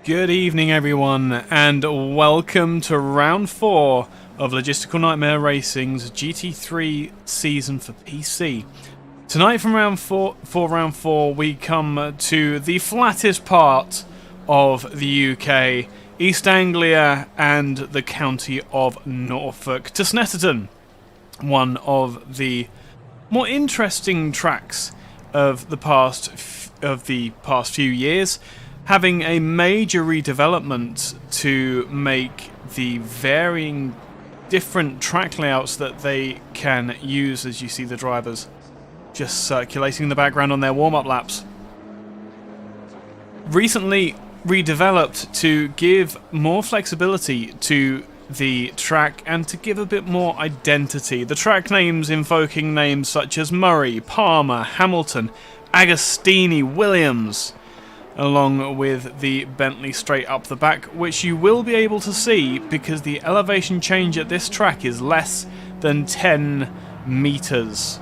Good evening everyone, and welcome to round 4 of Logistical Nightmare Racing's GT3 season for PC. Tonight from round 4, we come to the flattest part of the UK, East Anglia and the county of Norfolk, to Snetterton, one of the more interesting tracks of the past few years, having a major redevelopment to make the varying different track layouts that they can use, as you see the drivers just circulating in the background on their warm-up laps. Recently redeveloped to give more flexibility to the track and to give a bit more identity. The track names invoking names such as Murray, Palmer, Hamilton, Agostini, Williams, along with the Bentley straight up the back, which you will be able to see because the elevation change at this track is less than 10 meters.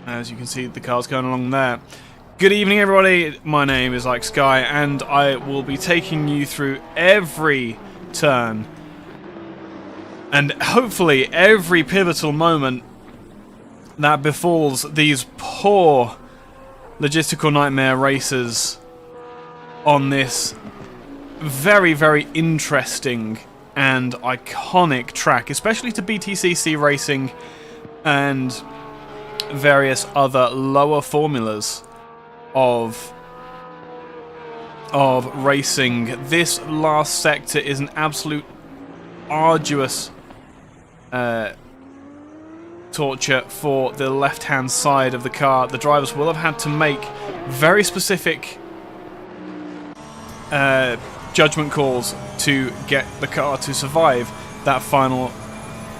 As you can see, the cars going along there. Good evening everybody, my name is Like Sky and I will be taking you through every turn and hopefully every pivotal moment that befalls these poor Logistical Nightmare racers on this very, very interesting and iconic track, especially to BTCC Racing and various other lower formulas of racing. This last sector is an absolute arduous torture for the left-hand side of the car. The drivers will have had to make very specific judgment calls to get the car to survive that final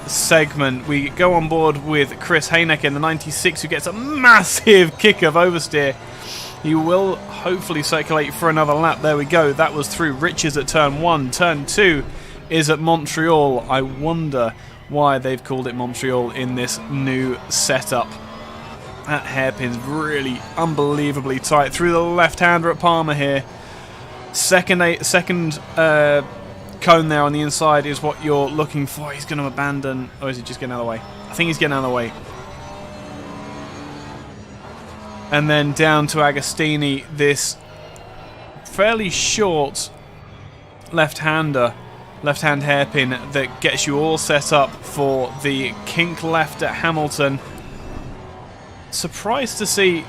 segment. We go on board with Chris Hayneck in the 96, who gets a massive kick of oversteer. He will hopefully circulate for another lap. There we go. That was through Richards at turn 1. Turn 2 is at Montreal. I wonder why they've called it Montreal in this new setup. That hairpin's really unbelievably tight. Through the left-hander at Palmer here. Second cone there on the inside is what you're looking for. He's going to abandon. Or is he just getting out of the way? I think he's getting out of the way. And then down to Agostini, this fairly short left-hand hairpin that gets you all set up for the kink left at Hamilton. Surprised to see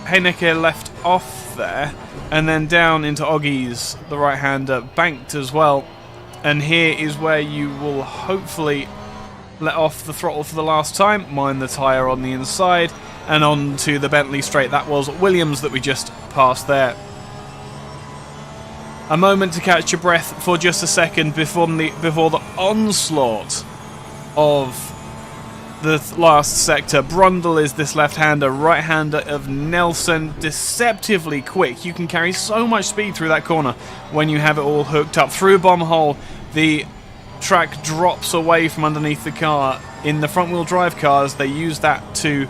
Heineke left off there, and then down into Oggies, the right-hander, banked as well. And here is where you will hopefully let off the throttle for the last time, mind the tyre on the inside, and on to the Bentley straight. That was Williams that we just passed there. A moment to catch your breath for just a second before the onslaught of the last sector. Brundle is this left-hander, right-hander of Nelson, deceptively quick. You can carry so much speed through that corner when you have it all hooked up. Through bomb hole, the track drops away from underneath the car. In the front-wheel drive cars, they use that to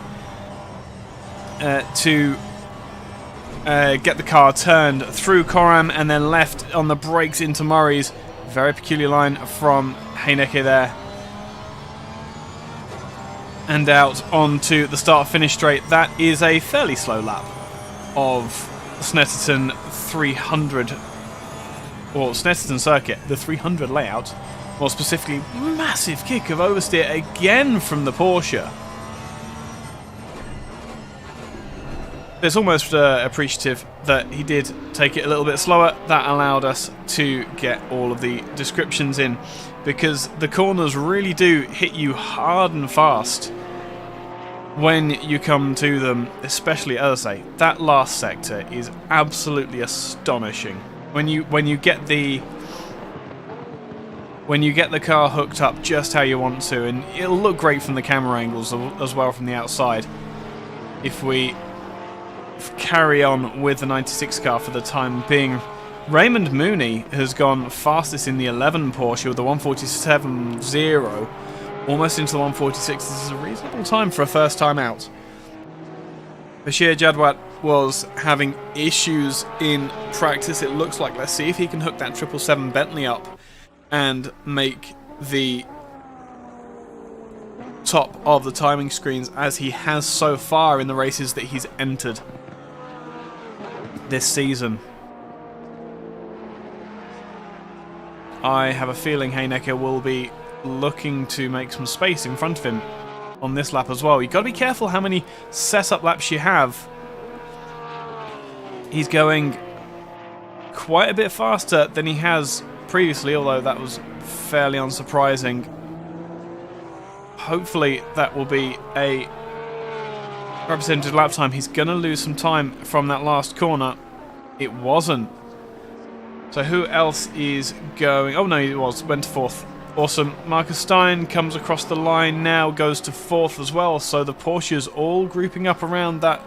get the car turned through Coram and then left on the brakes into Murray's. Very peculiar line from Heineke there. And out onto the start-finish straight. That is a fairly slow lap of Snetterton 300, or Snetterton circuit, the 300 layout. More specifically, massive kick of oversteer again from the Porsche. It's almost appreciative that he did take it a little bit slower. That allowed us to get all of the descriptions in, because the corners really do hit you hard and fast when you come to them, especially, as I say, that last sector is absolutely astonishing. When you get the car hooked up just how you want to, and it'll look great from the camera angles as well from the outside. If we carry on with the 96 car for the time being, Raymond Mooney has gone fastest in the 11 Porsche with the 147.0, almost into the 146. This is a reasonable time for a first time out. Bashir Jadwat was having issues in practice, it looks like. Let's see if he can hook that 777 Bentley up and make the top of the timing screens, as he has so far in the races that he's entered this season. I have a feeling Heinecker will be looking to make some space in front of him on this lap as well. You've got to be careful how many setup laps you have. He's going quite a bit faster than he has previously, although that was fairly unsurprising. Hopefully that will be a representative lap time. He's going to lose some time from that last corner. It wasn't. So who else is going? Oh no, he went to fourth. Awesome. Marcus Stein comes across the line now, goes to fourth as well. So the Porsches all grouping up around that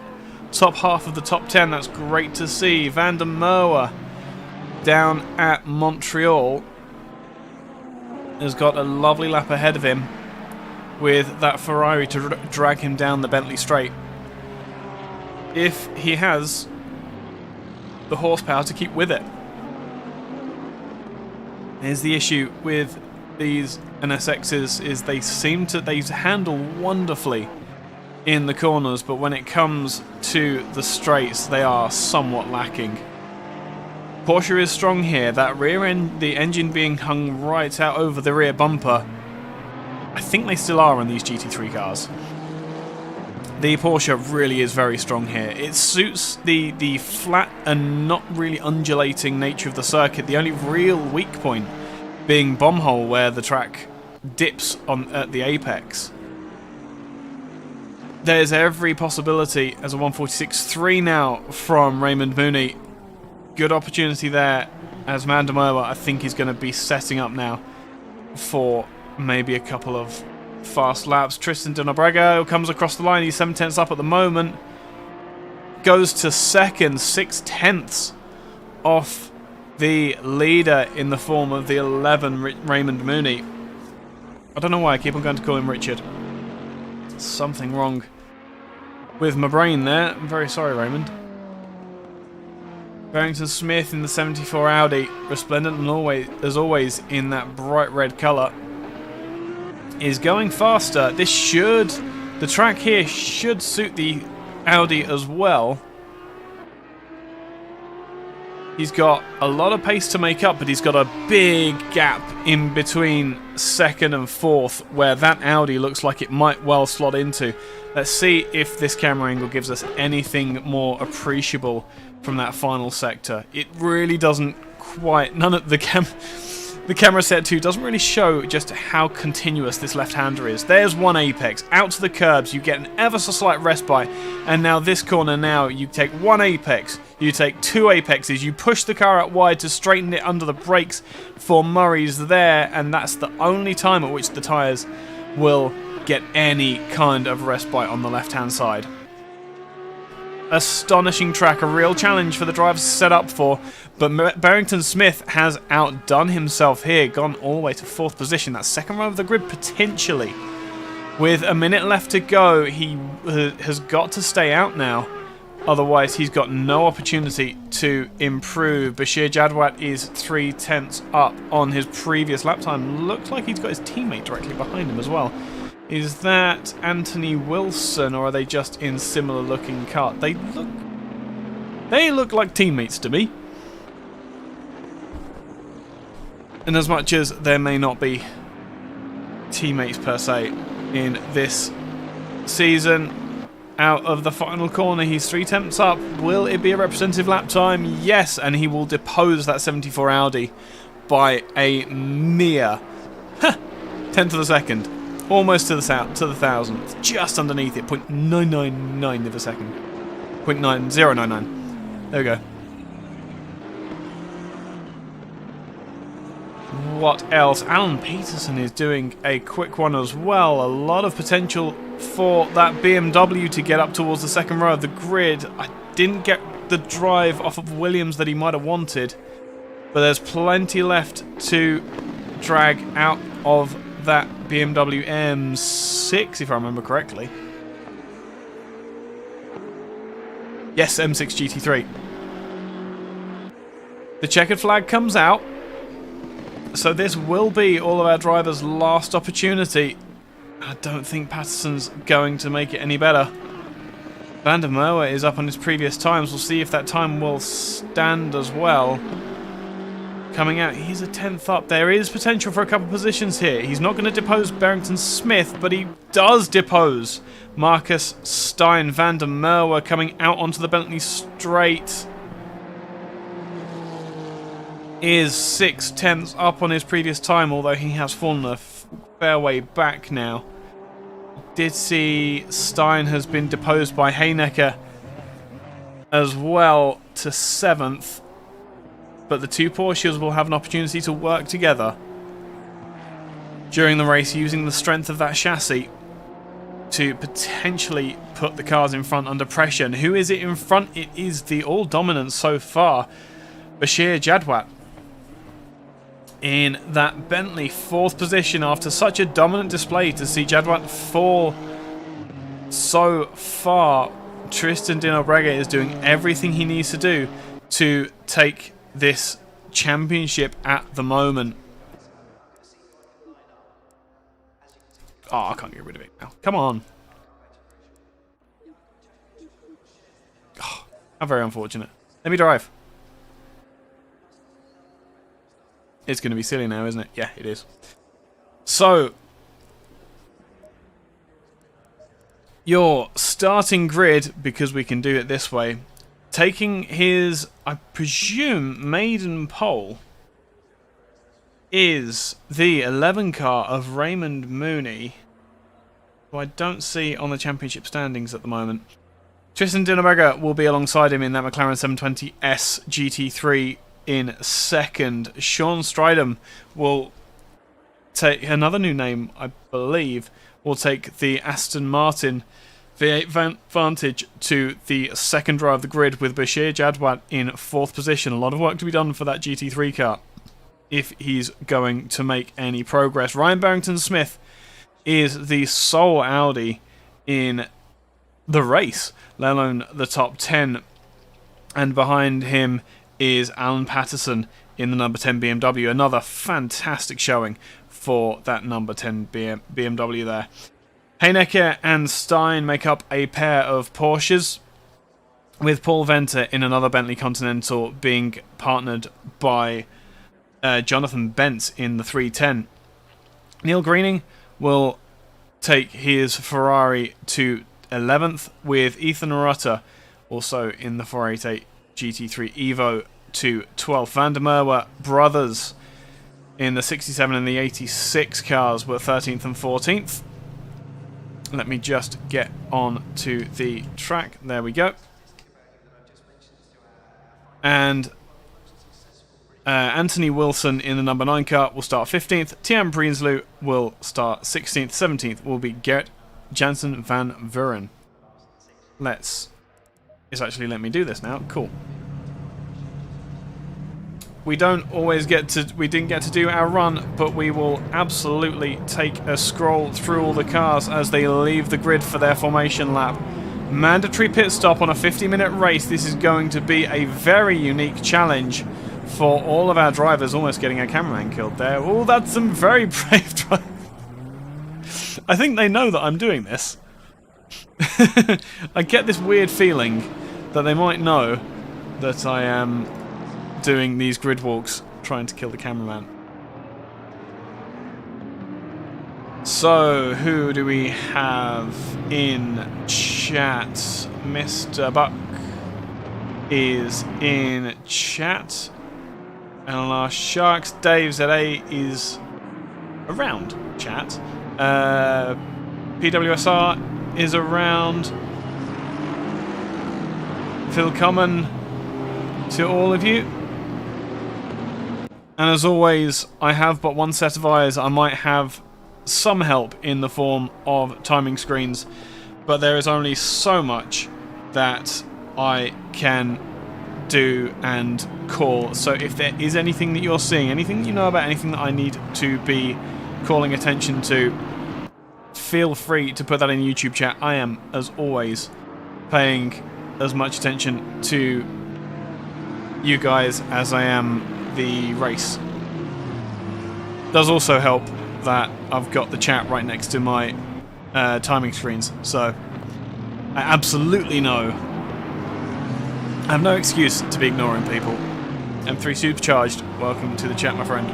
top half of the top 10. That's great to see. Van der Merwe down at Montreal has got a lovely lap ahead of him with that Ferrari to drag him down the Bentley straight. If he has the horsepower to keep with it. Here's the issue with these NSXs is they handle wonderfully in the corners, but when it comes to the straights, they are somewhat lacking. Porsche is strong here. That rear end, the engine being hung right out over the rear bumper. I think they still are on these GT3 cars. The Porsche really is very strong here. It suits the flat and not really undulating nature of the circuit. The only real weak point being bomb hole, where the track dips at the apex. There's every possibility as a 146.3 now from Raymond Mooney. Good opportunity there, as Van der Merwe I think is going to be setting up now for maybe a couple of fast laps. Tristan de Nobrega comes across the line. He's 7/10 up at the moment. Goes to second, 6/10 off the leader in the form of the 11 Raymond Mooney. I don't know why I keep on going to call him Richard. Something wrong with my brain there. I'm very sorry, Raymond. Barrington Smith in the 74 Audi, resplendent and as always in that bright red colour, is going faster. The track here should suit the Audi as well. He's got a lot of pace to make up, but he's got a big gap in between second and fourth, where that Audi looks like it might well slot into. Let's see if this camera angle gives us anything more appreciable from that final sector. It really doesn't quite. None of the camera set 2 doesn't really show just how continuous this left-hander is. There's one apex. Out to the curbs, you get an ever so slight respite. And now this corner now, you take one apex, you take two apexes, you push the car out wide to straighten it under the brakes for Murray's there. And that's the only time at which the tyres will get any kind of respite on the left-hand side. Astonishing track, a real challenge for the drivers to set up for, but Barrington Smith has outdone himself here, gone all the way to fourth position. That's second row of the grid potentially. With a minute left to go, he has got to stay out now, otherwise he's got no opportunity to improve. Bashir Jadwat is 3/10 up on his previous lap time. Looks like he's got his teammate directly behind him as well. Is that Anthony Wilson, or are they just in similar looking cars? They look like teammates to me. And as much as there may not be teammates per se in this season, out of the final corner, he's 3/10 up. Will it be a representative lap time? Yes, and he will depose that 74 Audi by a mere 10th of a second. Almost to the thousandth, just underneath it, 0.999 of a second. 0.9099. There we go. What else? Alan Peterson is doing a quick one as well. A lot of potential for that BMW to get up towards the second row of the grid. I didn't get the drive off of Williams that he might have wanted. but there's plenty left to drag out of that BMW M6, if I remember correctly. Yes, M6 GT3. The checkered flag comes out, so this will be all of our drivers' last opportunity. I don't think Patterson's going to make it any better. Van der Merwe is up on his previous times. We'll see if that time will stand as well. Coming out, he's a 10th up. There is potential for a couple positions here. He's not going to depose Barrington Smith, but he does depose Marcus Stein. Van der Merwe coming out onto the Bentley straight is 6/10 up on his previous time, although he has fallen a fair way back now. Did see Stein has been deposed by Heinecker as well to 7th, but the two Porsches will have an opportunity to work together during the race using the strength of that chassis to potentially put the cars in front under pressure. And who is it in front? It is the all-dominant so far, Bashir Jadwat, in that Bentley 4th position after such a dominant display. To see Jadwat fall so far, Tristan Dinobrega is doing everything he needs to do to take this championship at the moment. Oh, I can't get rid of it now. Come on. Oh, how very unfortunate. Let me drive. It's going to be silly now, isn't it? Yeah, it is. So, your starting grid, because we can do it this way, taking his, I presume, maiden pole, is the 11 car of Raymond Mooney, who I don't see on the championship standings at the moment. Tristan Dinobrega will be alongside him in that McLaren 720S GT3 in second. Sean Stridham will take another new name, I believe, will take the Aston Martin V8 Vantage to the second row of the grid, with Bashir Jadwat in 4th position. A lot of work to be done for that GT3 car if he's going to make any progress. Ryan Barrington Smith is the sole Audi in the race, let alone the top 10, and behind him is Alan Patterson in the number 10 BMW. Another fantastic showing for that number 10 BMW there. Heinecker and Stein make up a pair of Porsches, with Paul Venter in another Bentley Continental being partnered by Jonathan Bentz in the 310. Neil Greening will take his Ferrari to 11th, with Ethan Rutter also in the 488 GT3 Evo to 12th. Van der Merwe brothers in the 67 and the 86 cars were 13th and 14th. Let me just get on to the track. There we go. And Anthony Wilson in the number 9 car will start 15th. Tian Brinslu will start 16th. 17th will be Gerrit Jansen van Vuren. It's actually let me do this now. Cool. We don't always we didn't get to do our run, but we will absolutely take a scroll through all the cars as they leave the grid for their formation lap. Mandatory pit stop on a 50-minute race. This is going to be a very unique challenge for all of our drivers. Almost getting a cameraman killed there. Oh, that's some very brave drivers. I think they know that I'm doing this. I get this weird feeling that they might know that I am doing these grid walks trying to kill the cameraman. So, who do we have in chat? Mr. Buck is in chat. LR Sharks. Dave ZA is around chat. PWSR is around. Willkommen to all of you. And as always, I have but one set of eyes. I might have some help in the form of timing screens, but there is only so much that I can do and call. So if there is anything that you're seeing, anything that you know about, anything that I need to be calling attention to, feel free to put that in YouTube chat. I am, as always, paying as much attention to you guys as I am the race. Does also help that I've got the chat right next to my timing screens, so I absolutely know I have no excuse to be ignoring people. M3 Supercharged, welcome to the chat, my friend.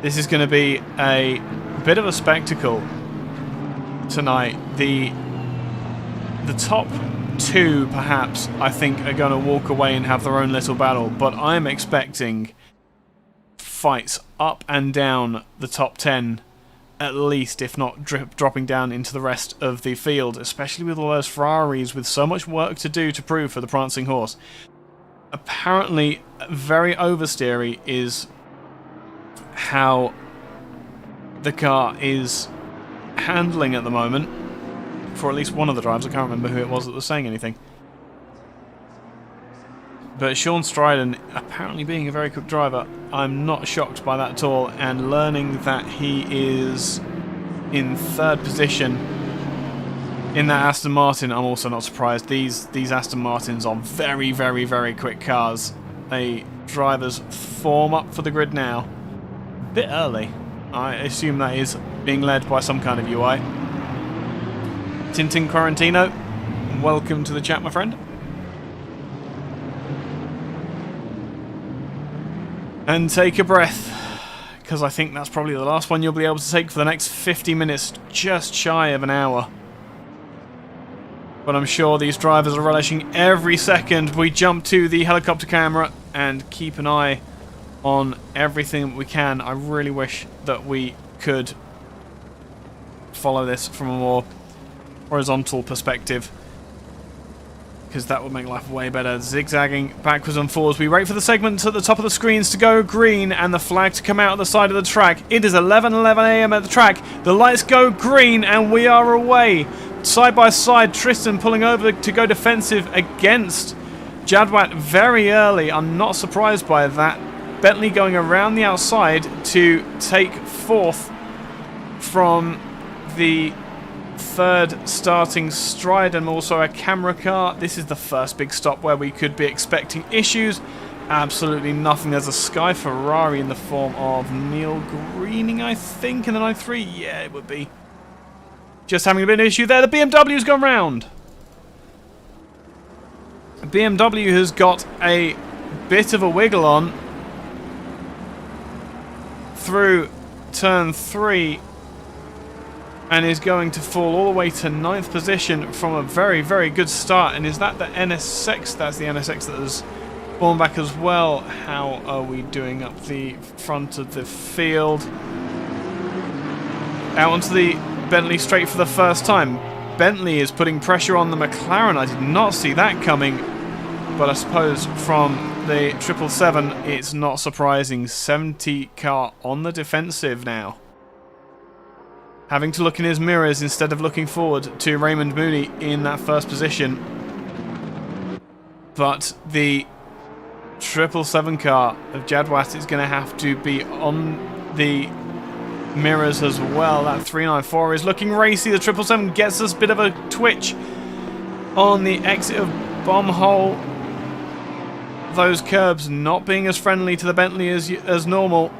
This is going to be a bit of a spectacle tonight. The top two, perhaps, I think, are going to walk away and have their own little battle, but I'm expecting fights up and down the top 10, at least, if not dropping down into the rest of the field, especially with all those Ferraris with so much work to do to prove for the prancing horse. Apparently, very oversteery is how the car is handling at the moment, for at least one of the drivers. I can't remember who it was that was saying anything. But Sean Stryden, apparently being a very quick driver, I'm not shocked by that at all, and learning that he is in third position in that Aston Martin, I'm also not surprised. These Aston Martins are very, very, very quick cars. The drivers form up for the grid now. A bit early. I assume that is being led by some kind of UI. Tintin Quarantino, welcome to the chat, my friend. And take a breath, because I think that's probably the last one you'll be able to take for the next 50 minutes, just shy of an hour. But I'm sure these drivers are relishing every second. We jump to the helicopter camera and keep an eye on everything that we can. I really wish that we could follow this from a more horizontal perspective, because that would make life way better. Zigzagging backwards and forwards. We wait for the segments at the top of the screens to go green and the flag to come out at the side of the track. It is 11:11 AM at the track. The lights go green and we are away. Side by side, Tristan pulling over to go defensive against Jadwat very early. I'm not surprised by that. Bentley going around the outside to take fourth from the third starting Stride, and also a camera car. This is the first big stop where we could be expecting issues. Absolutely nothing. There's a Sky Ferrari in the form of Neil Greening, I think, in the 93. Yeah, it would be. Just having a bit of an issue there. The BMW's gone round. BMW has got a bit of a wiggle on through turn 3 and is going to fall all the way to 9th position from a very, very good start. And is that the NSX? That's the NSX that has fallen back as well. How are we doing up the front of the field? Out onto the Bentley straight for the first time. Bentley is putting pressure on the McLaren. I did not see that coming, but I suppose from the 777 it's not surprising. 70 car on the defensive now, having to look in his mirrors instead of looking forward to Raymond Mooney in that first position. But the 777 car of Jadwat is going to have to be on the mirrors as well. That 394 is looking racy. The 777 gets us a bit of a twitch on the exit of Bomb Hole. Those curbs not being as friendly to the Bentley as normal.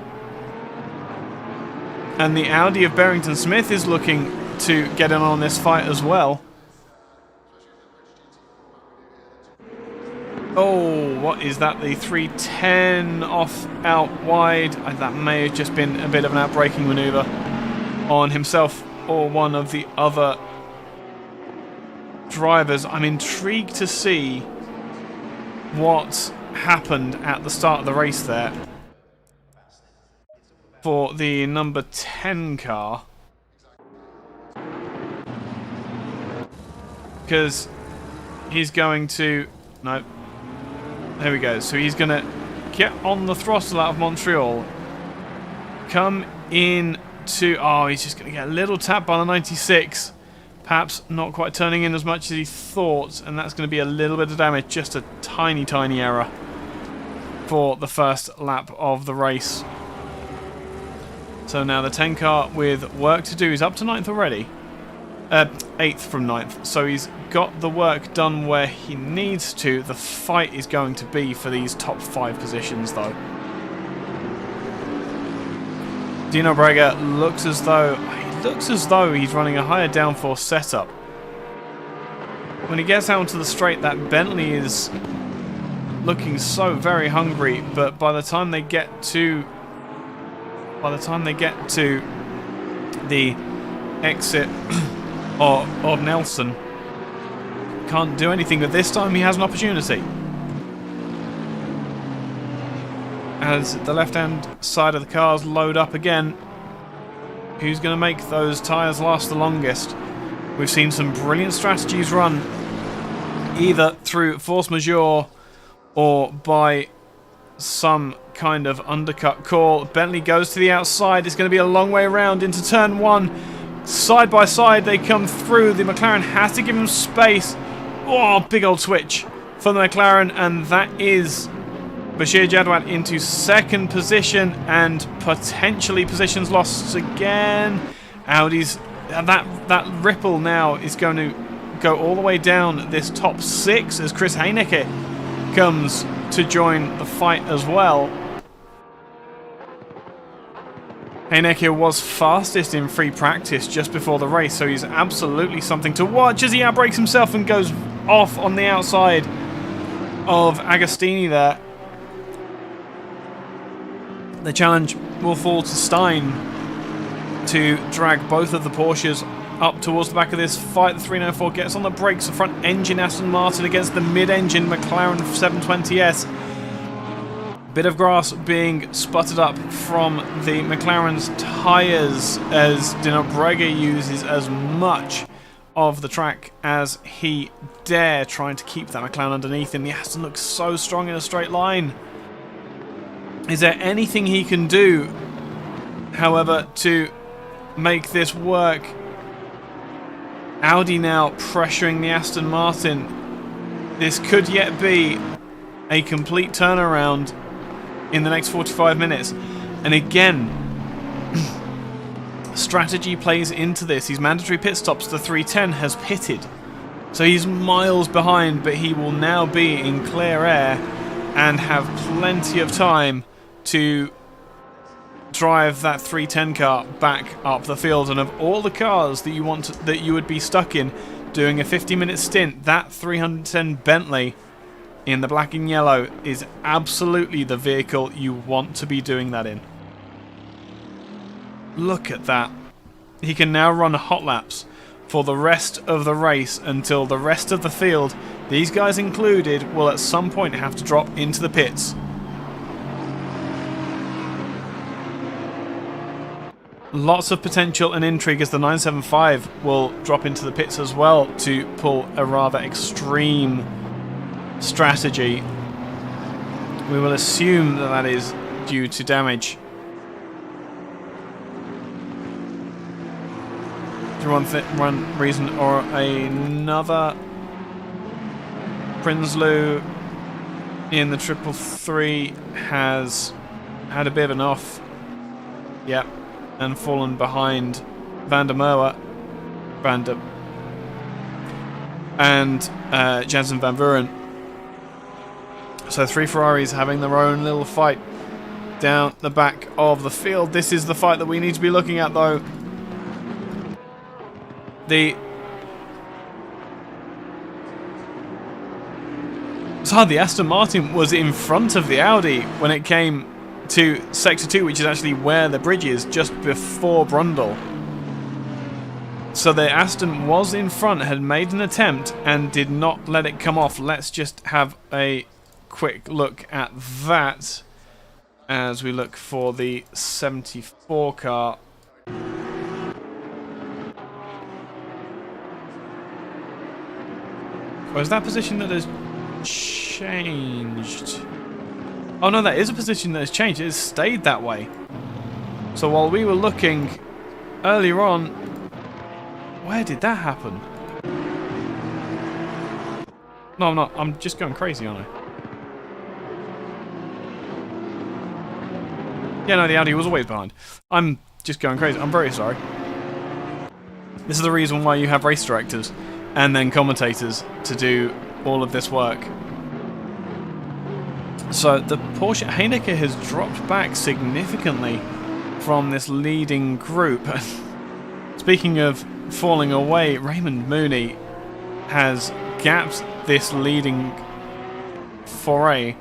And the Audi of Barrington Smith is looking to get in on this fight as well. Oh, what is that? The 310 off out wide. That may have just been a bit of an outbraking maneuver on himself or one of the other drivers. I'm intrigued to see what happened at the start of the race there for the number 10 car, because he's going to, no, there we go. So he's going to get on the throttle out of Montreal, come in to, oh, he's just going to get a little tap by the 96. Perhaps not quite turning in as much as he thought, and that's going to be a little bit of damage. Just a tiny, tiny error for the first lap of the race. So now the 10 car with work to do. He's up to 9th already. 8th from 9th. So he's got the work done where he needs to. The fight is going to be for these top 5 positions, though. Dino Brega looks as though he's running a higher downforce setup. When he gets out onto the straight, that Bentley is looking so very hungry, but by the time they get to the exit of Nelson, can't do anything, but this time he has an opportunity. As the left-hand side of the cars load up again, who's going to make those tyres last the longest? We've seen some brilliant strategies run, either through force majeure or by some kind of undercut call. Bentley goes to the outside. It's going to be a long way around into turn 1. Side by side they come through. The McLaren has to give him space. Oh, big old switch for the McLaren, and that is Bashir Jadwat into 2nd position, and potentially positions lost again. Audi's that ripple now is going to go all the way down this top 6 as Chris Heinecke comes to join the fight as well. Heinecke was fastest in free practice just before the race, so he's absolutely something to watch as he outbrakes himself and goes off on the outside of Agostini there. The challenge will fall to Stein to drag both of the Porsches up towards the back of this fight. The 304 gets on the brakes. The front engine Aston Martin against the mid-engine McLaren 720S. Bit of grass being sputtered up from the McLaren's tyres as Dino Brega uses as much of the track as he dare, trying to keep that McLaren underneath him. The Aston looks so strong in a straight line. Is there anything he can do, however, to make this work? Audi now pressuring the Aston Martin. This could yet be a complete turnaround in the next 45 minutes. And again, strategy plays into this. These mandatory pit stops, the 310 has pitted. So he's miles behind, but he will now be in clear air and have plenty of time to drive that 310 car back up the field. And of all the cars that you would be stuck in doing a 50-minute stint, that 310 Bentley in the black and yellow is absolutely the vehicle you want to be doing that in. Look at that. He can now run hot laps for the rest of the race until the rest of the field, these guys included, will at some point have to drop into the pits. Lots of potential and intrigue as the 975 will drop into the pits as well to pull a rather extreme strategy. We will assume that that is due to damage. For one reason or another, Prinsloo in the 333 has had a bit of an off. Yep. And fallen behind Van der Merwe, and Jansen Van Vuren. So 3 Ferraris having their own little fight down the back of the field. This is the fight that we need to be looking at, though. The Aston Martin was in front of the Audi when it came to Sector 2, which is actually where the bridge is, just before Brundle. So the Aston was in front, had made an attempt, and did not let it come off. Let's just have a quick look at that as we look for the 74 car. Or is that position that has changed? Oh no, that is a position that has changed. It has stayed that way. So while we were looking earlier on, Where did that happen? No, I'm not. I'm just going crazy, aren't I? Yeah, no, the Audi was always behind. I'm just going crazy. I'm very sorry. This is the reason why you have race directors and then commentators to do all of this work. So the Porsche Heineke has dropped back significantly from this leading group. Speaking of falling away, Raymond Mooney has gapped this leading foray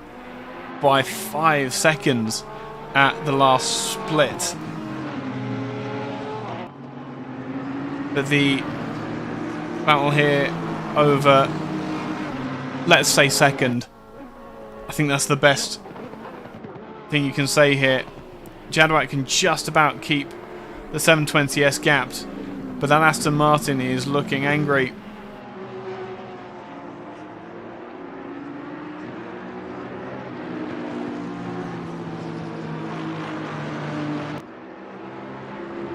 by 5 seconds at the last split. But the battle here over, let's say, second. I think that's the best thing you can say here. Jadwat can just about keep the 720S gapped, but that Aston Martin is looking angry.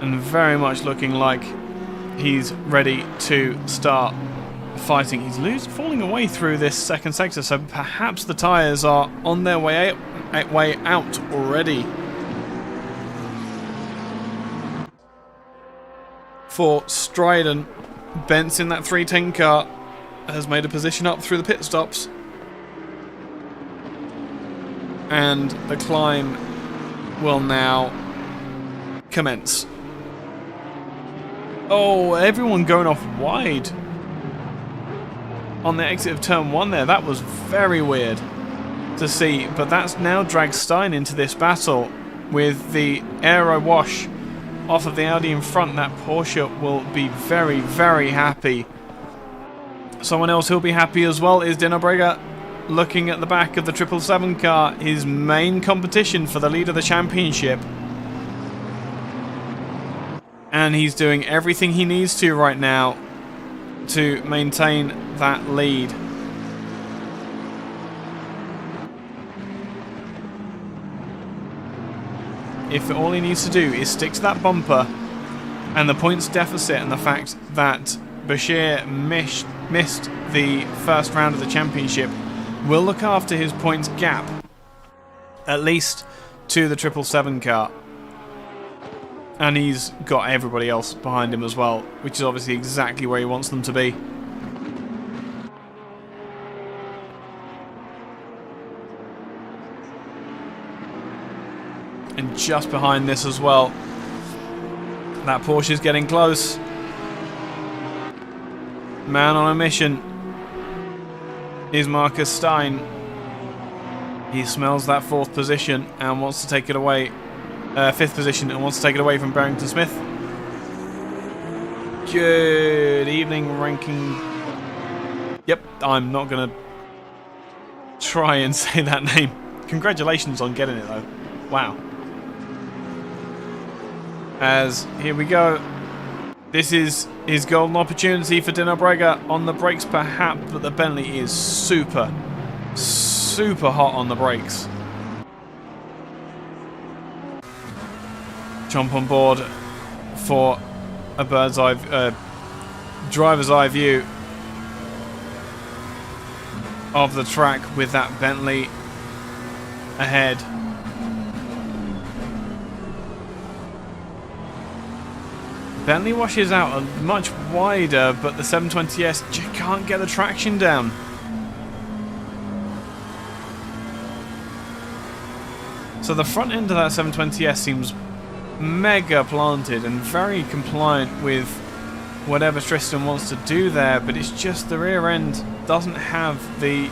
And very much looking like he's ready to start fighting. He's falling away through this second sector, so perhaps the tyres are on their way out already. For Strident, Bentz in that 310 car has made a position up through the pit stops. And the climb will now commence. Oh, everyone going off wide on the exit of turn 1 there. That was very weird to see, but that's now dragged Stein into this battle with the aero wash off of the Audi in front. That Porsche will be very, very happy. Someone else who'll be happy as well is Dinnerbregger, looking at the back of the 777 car, his main competition for the lead of the championship. And he's doing everything he needs to right now to maintain that lead. If all he needs to do is stick to that bumper and the points deficit and the fact that Bashir missed the first round of the championship, will look after his points gap, at least to the 777 car. And he's got everybody else behind him as well, which is obviously exactly where he wants them to be. And just behind this as well, that Porsche's getting close. Man on a mission is Marcus Stein. He smells that 4th position and wants to take it away. 5th position and wants to take it away from Barrington Smith. Good evening, ranking. Yep, I'm not going to try and say that name. Congratulations on getting it though. Wow. As here we go. This is his golden opportunity for Dinnerbregger on the brakes perhaps, but the Bentley is super hot on the brakes. Jump on board for a bird's eye, driver's eye view of the track with that Bentley ahead. Bentley washes out much wider, but the 720S can't get the traction down. So the front end of that 720S seems mega planted and very compliant with whatever Tristan wants to do there, but it's just the rear end doesn't have the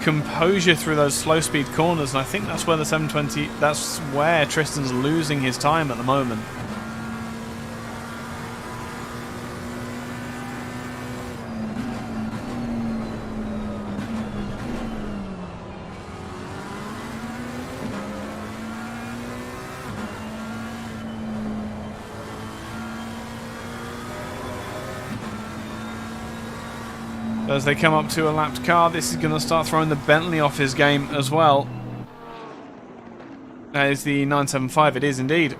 composure through those slow speed corners, and I think that's where the 720, that's where Tristan's losing his time at the moment. As they come up to a lapped car, this is going to start throwing the Bentley off his game as well. That is the 975, it is indeed.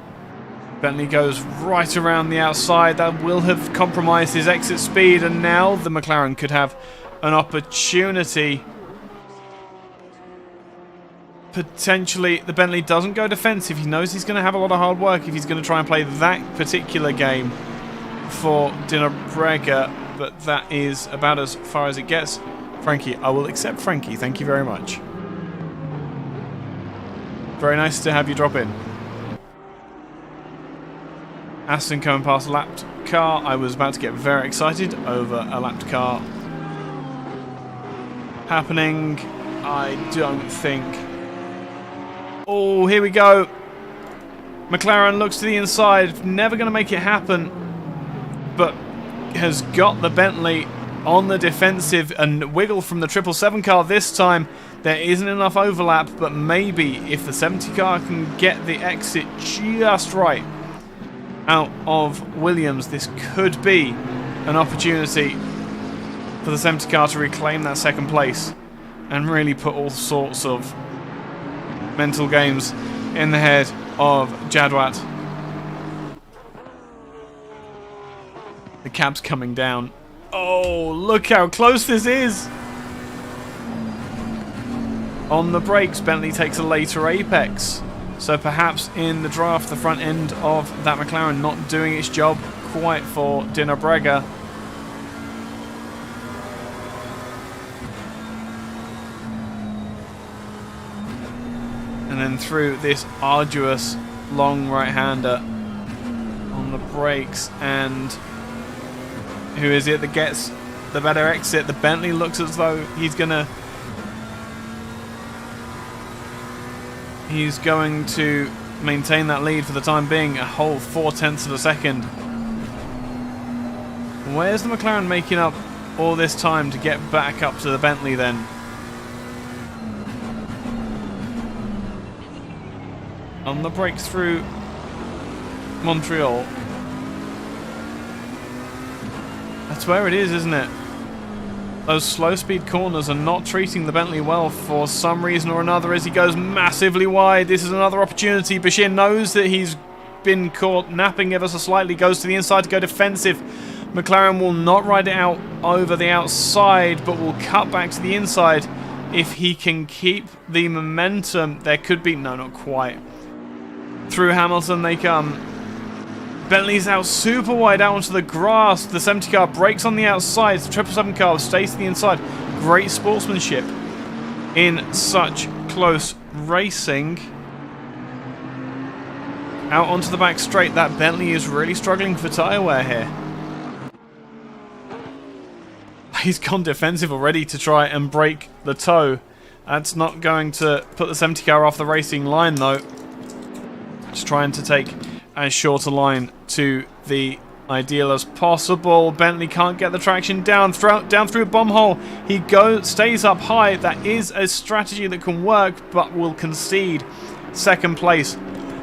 Bentley goes right around the outside. That will have compromised his exit speed, and now the McLaren could have an opportunity. Potentially, the Bentley doesn't go defensive. He knows he's going to have a lot of hard work if he's going to try and play that particular game for Dinnerbrega, but that is about as far as it gets. Frankie, I will accept Frankie. Thank you very much. Very nice to have you drop in. Aston coming past a lapped car. I was about to get very excited over a lapped car happening. I don't think... Oh, here we go. McLaren looks to the inside. Never going to make it happen. But has got the Bentley on the defensive and wiggle from the 777 car this time. There isn't enough overlap, but maybe if the 70 car can get the exit just right out of Williams, this could be an opportunity for the 70 car to reclaim that second place and really put all sorts of mental games in the head of Jadwat. The cab's coming down. Oh, look how close this is! On the brakes, Bentley takes a later apex. So perhaps in the draft, the front end of that McLaren not doing its job quite for Dinnerbrega. And then through this arduous long right-hander on the brakes, and who is it that gets the better exit? The Bentley looks as though he's going to maintain that lead for the time being, a whole 0.4 of a second. Where's the McLaren making up all this time to get back up to the Bentley then? On the brakes through Montreal. That's where it is, isn't it? Those slow speed corners are not treating the Bentley well for some reason or another as he goes massively wide. This is another opportunity. Bashir knows that he's been caught napping ever so slightly, goes to the inside to go defensive. McLaren will not ride it out over the outside, but will cut back to the inside. If he can keep the momentum, there could be... No, not quite. Through Hamilton they come. Bentley's out super wide out onto the grass. The 70 car breaks on the outside. The 777 car stays to the inside. Great sportsmanship in such close racing. Out onto the back straight. That Bentley is really struggling for tyre wear here. He's gone defensive already to try and break the toe. That's not going to put the 70 car off the racing line though. Just trying to take as short a line to the ideal as possible. Bentley can't get the traction down through a bomb hole. He stays up high. That is a strategy that can work, but will concede second place.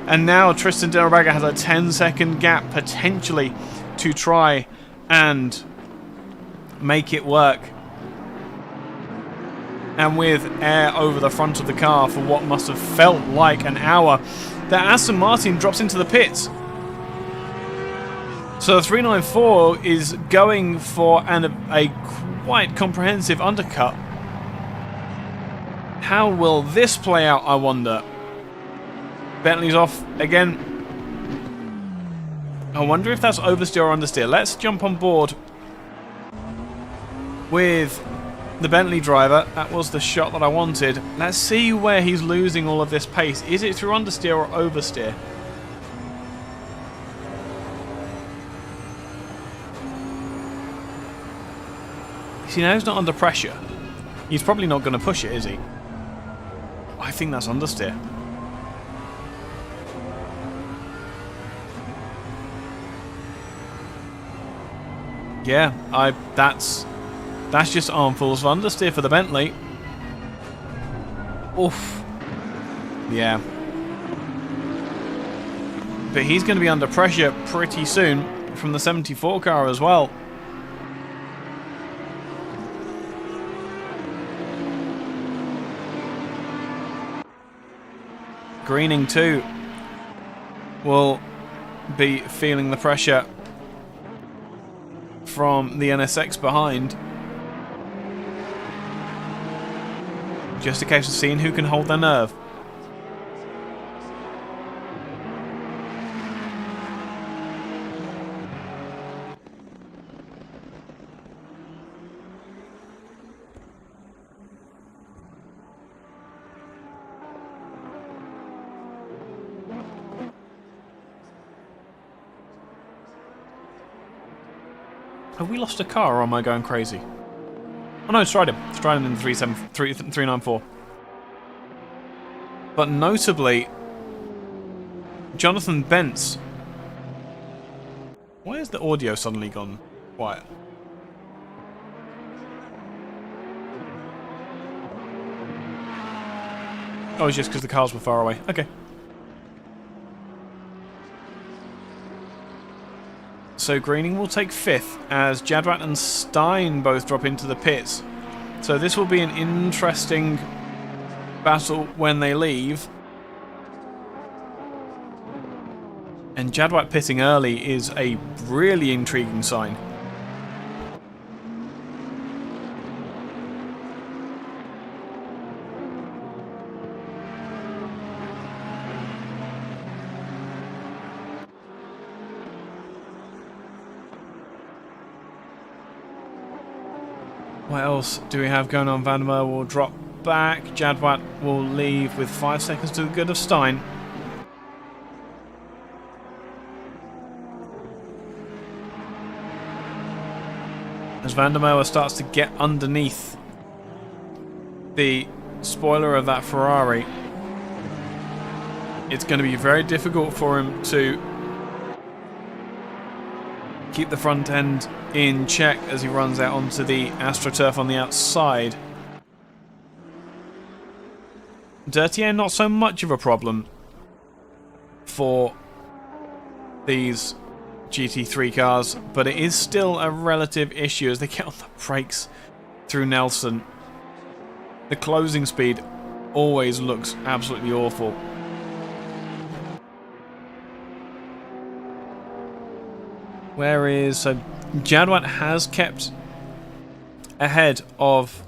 And now Tristan Dinnerbrega has a 10-second gap potentially to try and make it work. And with air over the front of the car for what must have felt like an hour, that Aston Martin drops into the pits. So the 394 is going for a quite comprehensive undercut. How will this play out, I wonder? Bentley's off again. I wonder if that's oversteer or understeer. Let's jump on board with the Bentley driver. That was the shot that I wanted. Let's see where he's losing all of this pace. Is it through understeer or oversteer? See, now he's not under pressure. He's probably not going to push it, is he? I think that's understeer. Yeah, that's just armfuls of understeer for the Bentley. Oof. Yeah. But he's going to be under pressure pretty soon from the 74 car as well. Greening too will be feeling the pressure from the NSX behind. Just a case of seeing who can hold their nerve. Have we lost a car or am I going crazy? Oh no, it's Stridon. Stridon in the 394. But notably, Jonathan Bentz. Why has the audio suddenly gone quiet? Oh, it's just because the cars were far away. Okay. So Greening will take 5th as Jadwat and Stein both drop into the pits. So this will be an interesting battle when they leave. And Jadwat pitting early is a really intriguing sign. What else do we have going on? Vandermeer will drop back. Jadwat will leave with 5 seconds to the good of Stein. As Vandermeer starts to get underneath the spoiler of that Ferrari, it's going to be very difficult for him to keep the front end in check as he runs out onto the AstroTurf on the outside. Dirty air, not so much of a problem for these GT3 cars, but it is still a relative issue as they get on the brakes through Nelson. The closing speed always looks absolutely awful. Where is... So Jadwat has kept ahead of...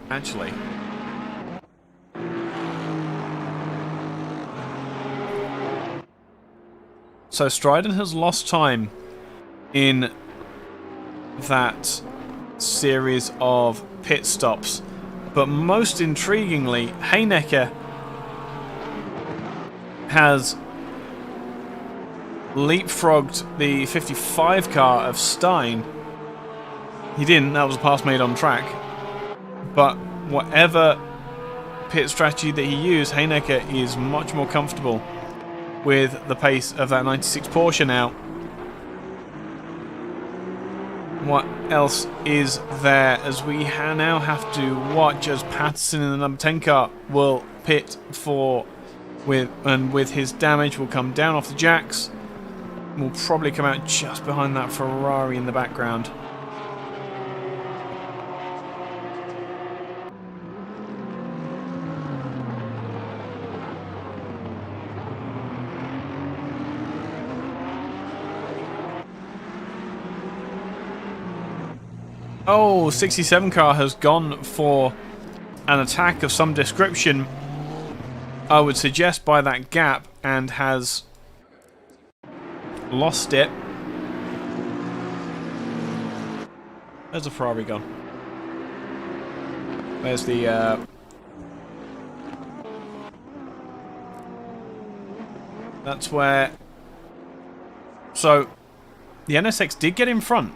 Actually... So Stridon has lost time in that series of pit stops. But most intriguingly, Heinecker has leapfrogged the 55 car of Stein. He didn't, that was a pass made on track. But whatever pit strategy that he used, Heinecker is much more comfortable with the pace of that 96 Porsche now. What else is there as we now have to watch as Patterson in the number 10 car will pit for with his damage will come down off the jacks. Will probably come out just behind that Ferrari in the background. Oh, 67 car has gone for an attack of some description, I would suggest, by that gap, and has lost it. Where's the Ferrari gone? Where's the... That's where... So, the NSX did get in front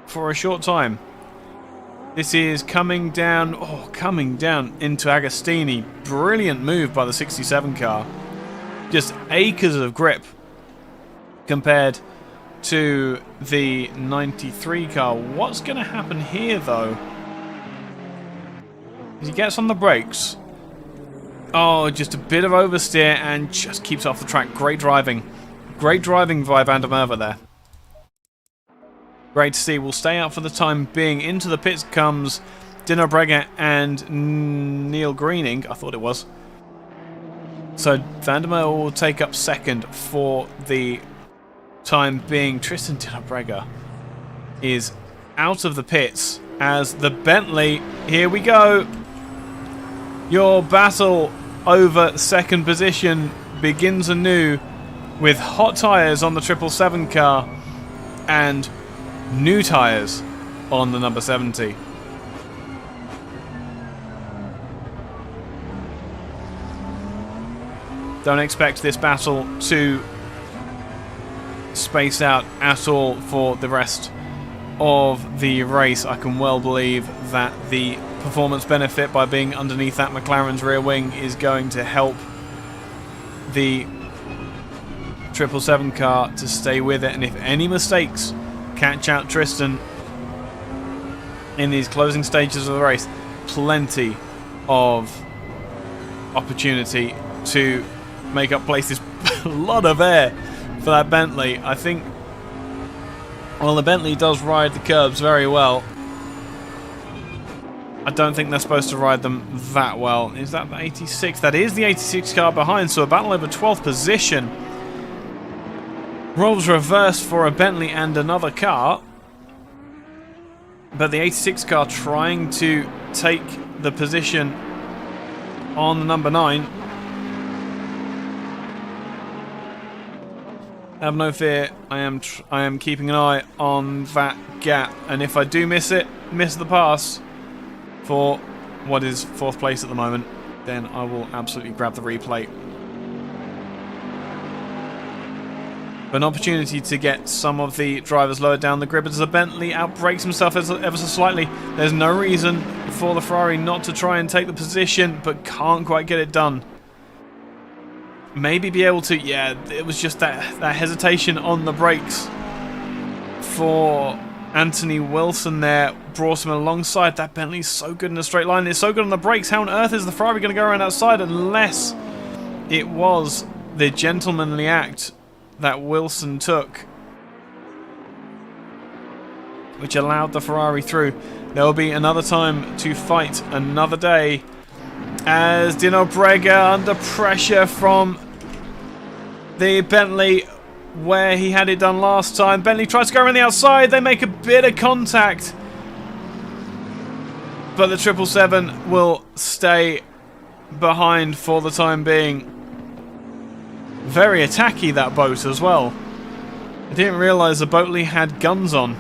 for a short time. This is coming down into Agostini. Brilliant move by the 67 car. Just acres of grip compared to the 93 car. What's going to happen here, though? As he gets on the brakes. Oh, just a bit of oversteer and just keeps off the track. Great driving. Great driving by Van der Merwe there. Great to see. We'll stay out for the time being. Into the pits comes Dino Brega and Neil Greening. I thought it was. So Van der Merwe will take up second for the time being, Tristan Dinobrega is out of the pits as the Bentley, here we go. Your battle over second position begins anew with hot tyres on the 777 car and new tyres on the number 70. Don't expect this battle to space out at all for the rest of the race. I can well believe that the performance benefit by being underneath that McLaren's rear wing is going to help the 777 car to stay with it, and if any mistakes catch out Tristan in these closing stages of the race, plenty of opportunity to make up places. A lot of air for that Bentley. I think, well, the Bentley does ride the curbs very well. I don't think they're supposed to ride them that well. Is that the 86? That is the 86 car behind, so a battle over 12th position. Roles reversed for a Bentley and another car. But the 86 car trying to take the position on the number 9. Have no fear, I am keeping an eye on that gap, and if I do miss the pass for what is 4th place at the moment, then I will absolutely grab the replay. An opportunity to get some of the drivers lower down the grid, as the Bentley outbrakes himself ever so slightly. There's no reason for the Ferrari not to try and take the position, but can't quite get it done. Maybe be able to, yeah, it was just that hesitation on the brakes for Anthony Wilson there brought him alongside. That Bentley's so good in a straight line, it's so good on the brakes. How on earth is the Ferrari going to go around outside unless it was the gentlemanly act that Wilson took, which allowed the Ferrari through? There will be another time to fight another day, as Dinobrega under pressure from the Bentley where he had it done last time. Bentley tries to go around the outside, they make a bit of contact, but the 777 will stay behind for the time being. Very attacky, that boat as well. I didn't realise the Boatley had guns on.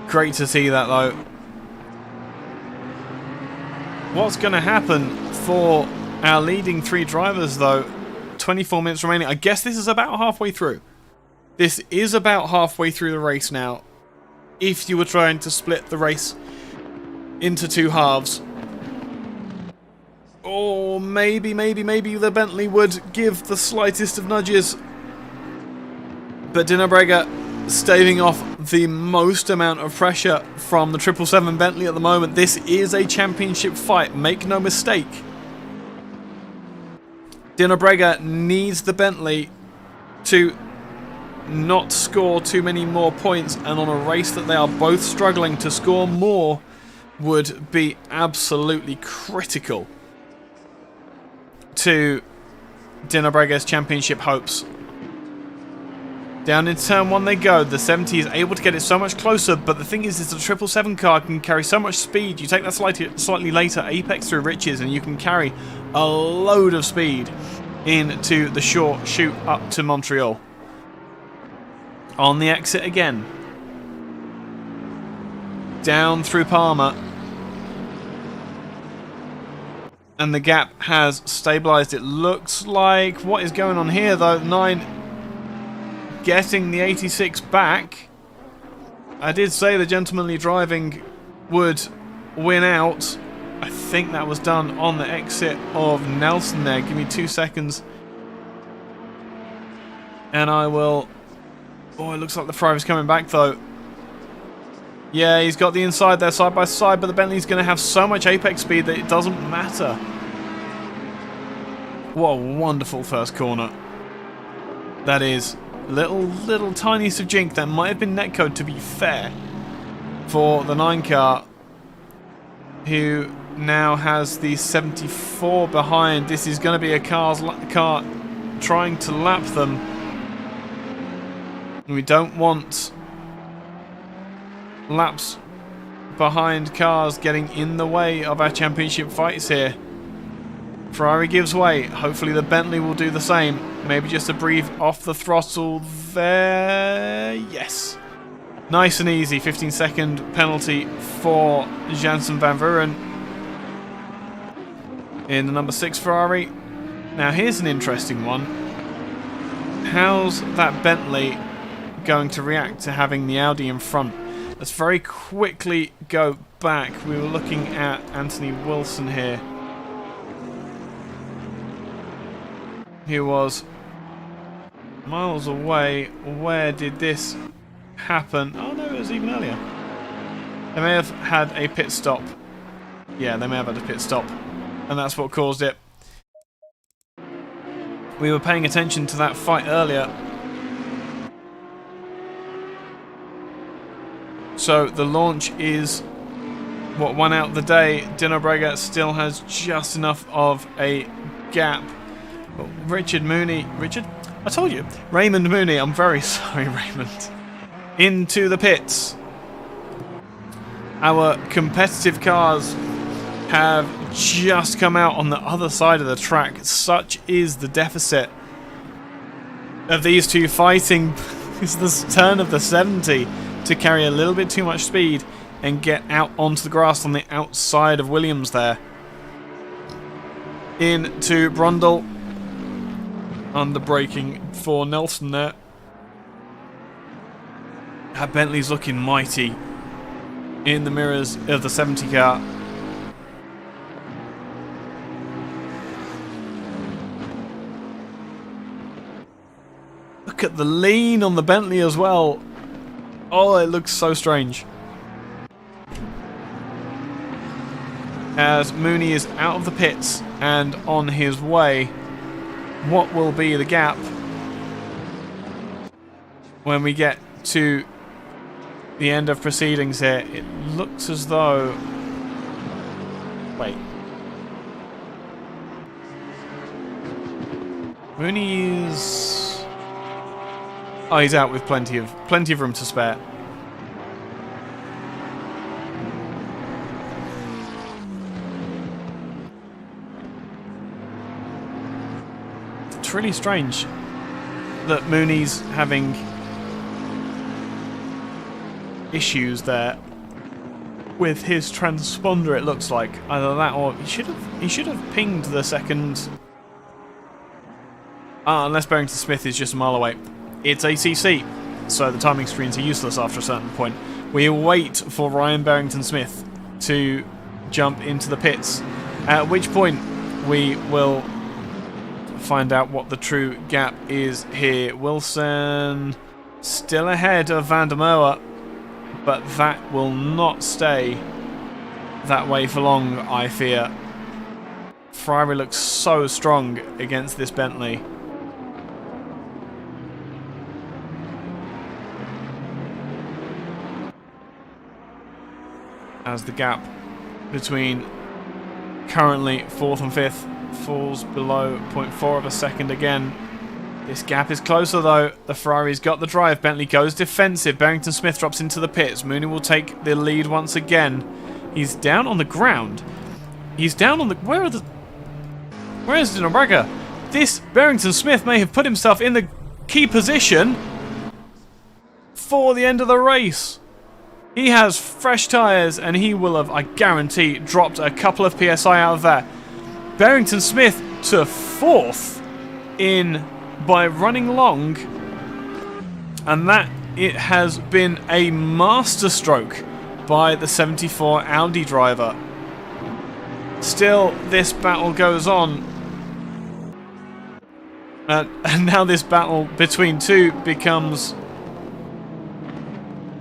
Great to see that though. What's going to happen for our leading 3 drivers though? 24 minutes remaining. I guess this is about halfway through. This is about halfway through the race now. If you were trying to split the race into 2 halves. Or maybe the Bentley would give the slightest of nudges. But Dinobrega staving off the most amount of pressure from the 777 Bentley at the moment. This is a championship fight, make no mistake. Dinobrega needs the Bentley to not score too many more points, and on a race that they are both struggling, to score more would be absolutely critical to Dinobrega's championship hopes. Down in turn 1 they go. The 70 is able to get it so much closer, but the thing is the 777 car can carry so much speed. You take that slightly later, apex through riches, and you can carry a load of speed into the short shoot up to Montreal. On the exit again. Down through Palmer. And the gap has stabilised. It looks like, what is going on here though? 9 getting the 86 back. I did say the gentlemanly driving would win out. I think that was done on the exit of Nelson there. Give me 2 seconds. And I will... Oh, it looks like the Ferrari's coming back though. Yeah, he's got the inside there side by side, but the Bentley's going to have so much apex speed that it doesn't matter. What a wonderful first corner. That is. Little tiny subjink. That might have been netcode, to be fair, for the 9 car, who now has the 74 behind. This is going to be a car trying to lap them. We don't want laps behind cars getting in the way of our championship fights here. Ferrari gives way. Hopefully the Bentley will do the same. Maybe just a breathe off the throttle there. Yes. Nice and easy. 15-second penalty for Jansen van Vuren in the number 6 Ferrari. Now here's an interesting one. How's that Bentley going to react to having the Audi in front? Let's very quickly go back. We were looking at Anthony Wilson here. He was miles away. Where did this happen? Oh no, it was even earlier. They may have had a pit stop. Yeah, they may have had a pit stop. And that's what caused it. We were paying attention to that fight earlier. So the launch is what won out the day. Dino Brega still has just enough of a gap. But I told you. Raymond Mooney, I'm very sorry, Raymond. Into the pits. Our competitive cars have just come out on the other side of the track. Such is the deficit of these two fighting. It's the turn of the 70 to carry a little bit too much speed and get out onto the grass on the outside of Williams there. Into Brundle. Under braking for Nelson there. That Bentley's looking mighty in the mirrors of the 70 car. Look at the lean on the Bentley as well. Oh, it looks so strange. As Mooney is out of the pits and on his way, what will be the gap when we get to the end of proceedings here? It looks as though... Wait. Mooney is... Oh, he's out with plenty of room to spare. It's really strange that Mooney's having issues there with his transponder. It looks like either that or he should have pinged the second. Unless Barrington Smith is just a mile away. It's ACC, so the timing screens are useless after a certain point. We wait for Ryan Barrington Smith to jump into the pits, at which point we will find out what the true gap is here. Wilson still ahead of Van der Merwe, but that will not stay that way for long, I fear. Ferrari looks so strong against this Bentley. As the gap between currently 4th and 5th falls below 0.4 of a second again. This gap is closer though. The Ferrari's got the drive. Bentley goes defensive. Barrington Smith drops into the pits. Mooney will take the lead once again. He's down on the ground. He's down on the... Where is Dino Brega? This Barrington Smith may have put himself in the key position for the end of the race. He has fresh tyres and he will have, I guarantee, dropped a couple of PSI out of that. Barrington Smith to 4th in by running long. And that, it has been a masterstroke by the 74 Audi driver. Still, this battle goes on. And now this battle between two becomes...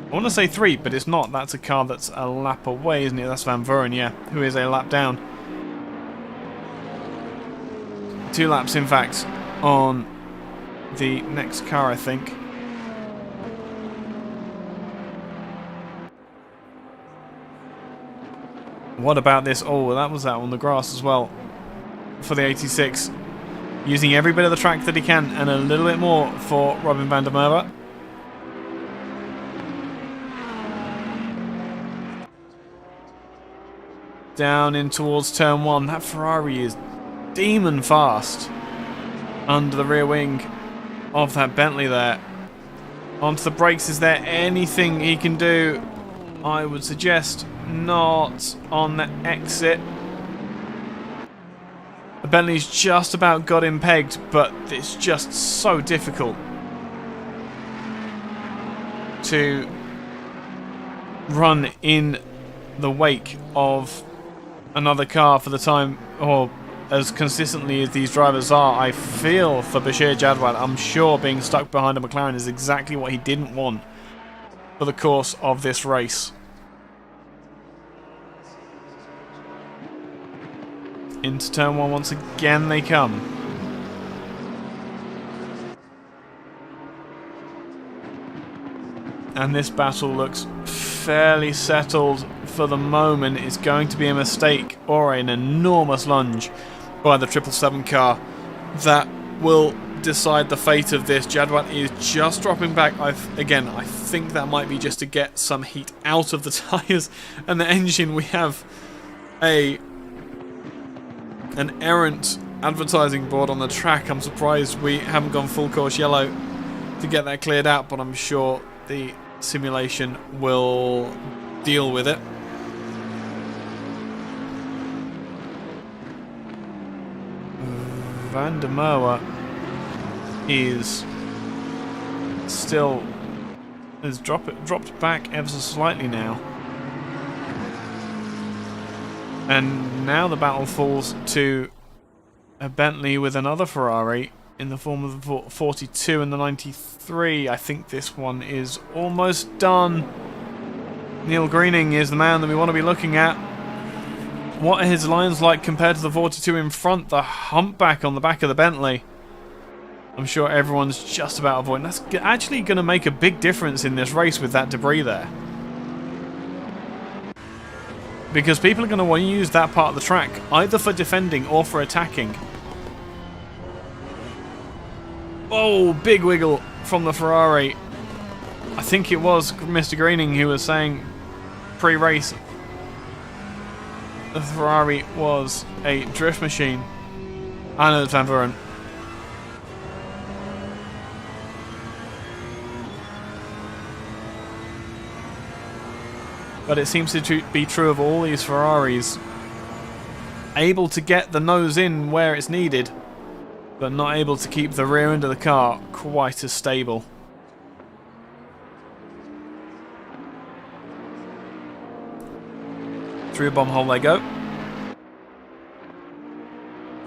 I want to say 3, but it's not. That's a car that's a lap away, isn't it? That's Van Vuren, yeah, who is a lap down. 2 laps, in fact, on the next car, I think. What about this? Oh, that was out on the grass as well for the 86. Using every bit of the track that he can and a little bit more for Robin van der Merwe. Down in towards turn 1. That Ferrari is demon fast under the rear wing of that Bentley there. Onto the brakes. Is there anything he can do? I would suggest not on the exit. The Bentley's just about got him pegged, but it's just so difficult to run in the wake of another car for the time, or as consistently as these drivers are. I feel for Bashir Jadwat. I'm sure being stuck behind a McLaren is exactly what he didn't want for the course of this race. Into turn 1 once again they come. And this battle looks fairly settled for the moment. It's going to be a mistake or an enormous lunge by the 777 car that will decide the fate of this. Jadwat is just dropping back. I think that might be just to get some heat out of the tyres and the engine. We have an errant advertising board on the track. I'm surprised we haven't gone full course yellow to get that cleared out, but I'm sure the simulation will deal with it. Van der Merwe is still has dropped back ever so slightly now. And now the battle falls to a Bentley with another Ferrari in the form of the 42 and the 93. I think this one is almost done. Neil Greening is the man that we want to be looking at. What are his lines like compared to the 42 in front? The humpback on the back of the Bentley. I'm sure everyone's just about avoiding. That's actually going to make a big difference in this race with that debris there. Because people are going to want to use that part of the track either for defending or for attacking. Oh, big wiggle from the Ferrari. I think it was Mr. Greening who was saying pre-race the Ferrari was a drift machine. I know it's Van Vuren. But it seems to be true of all these Ferraris. Able to get the nose in where it's needed, but not able to keep the rear end of the car quite as stable. Through a bomb hole they go.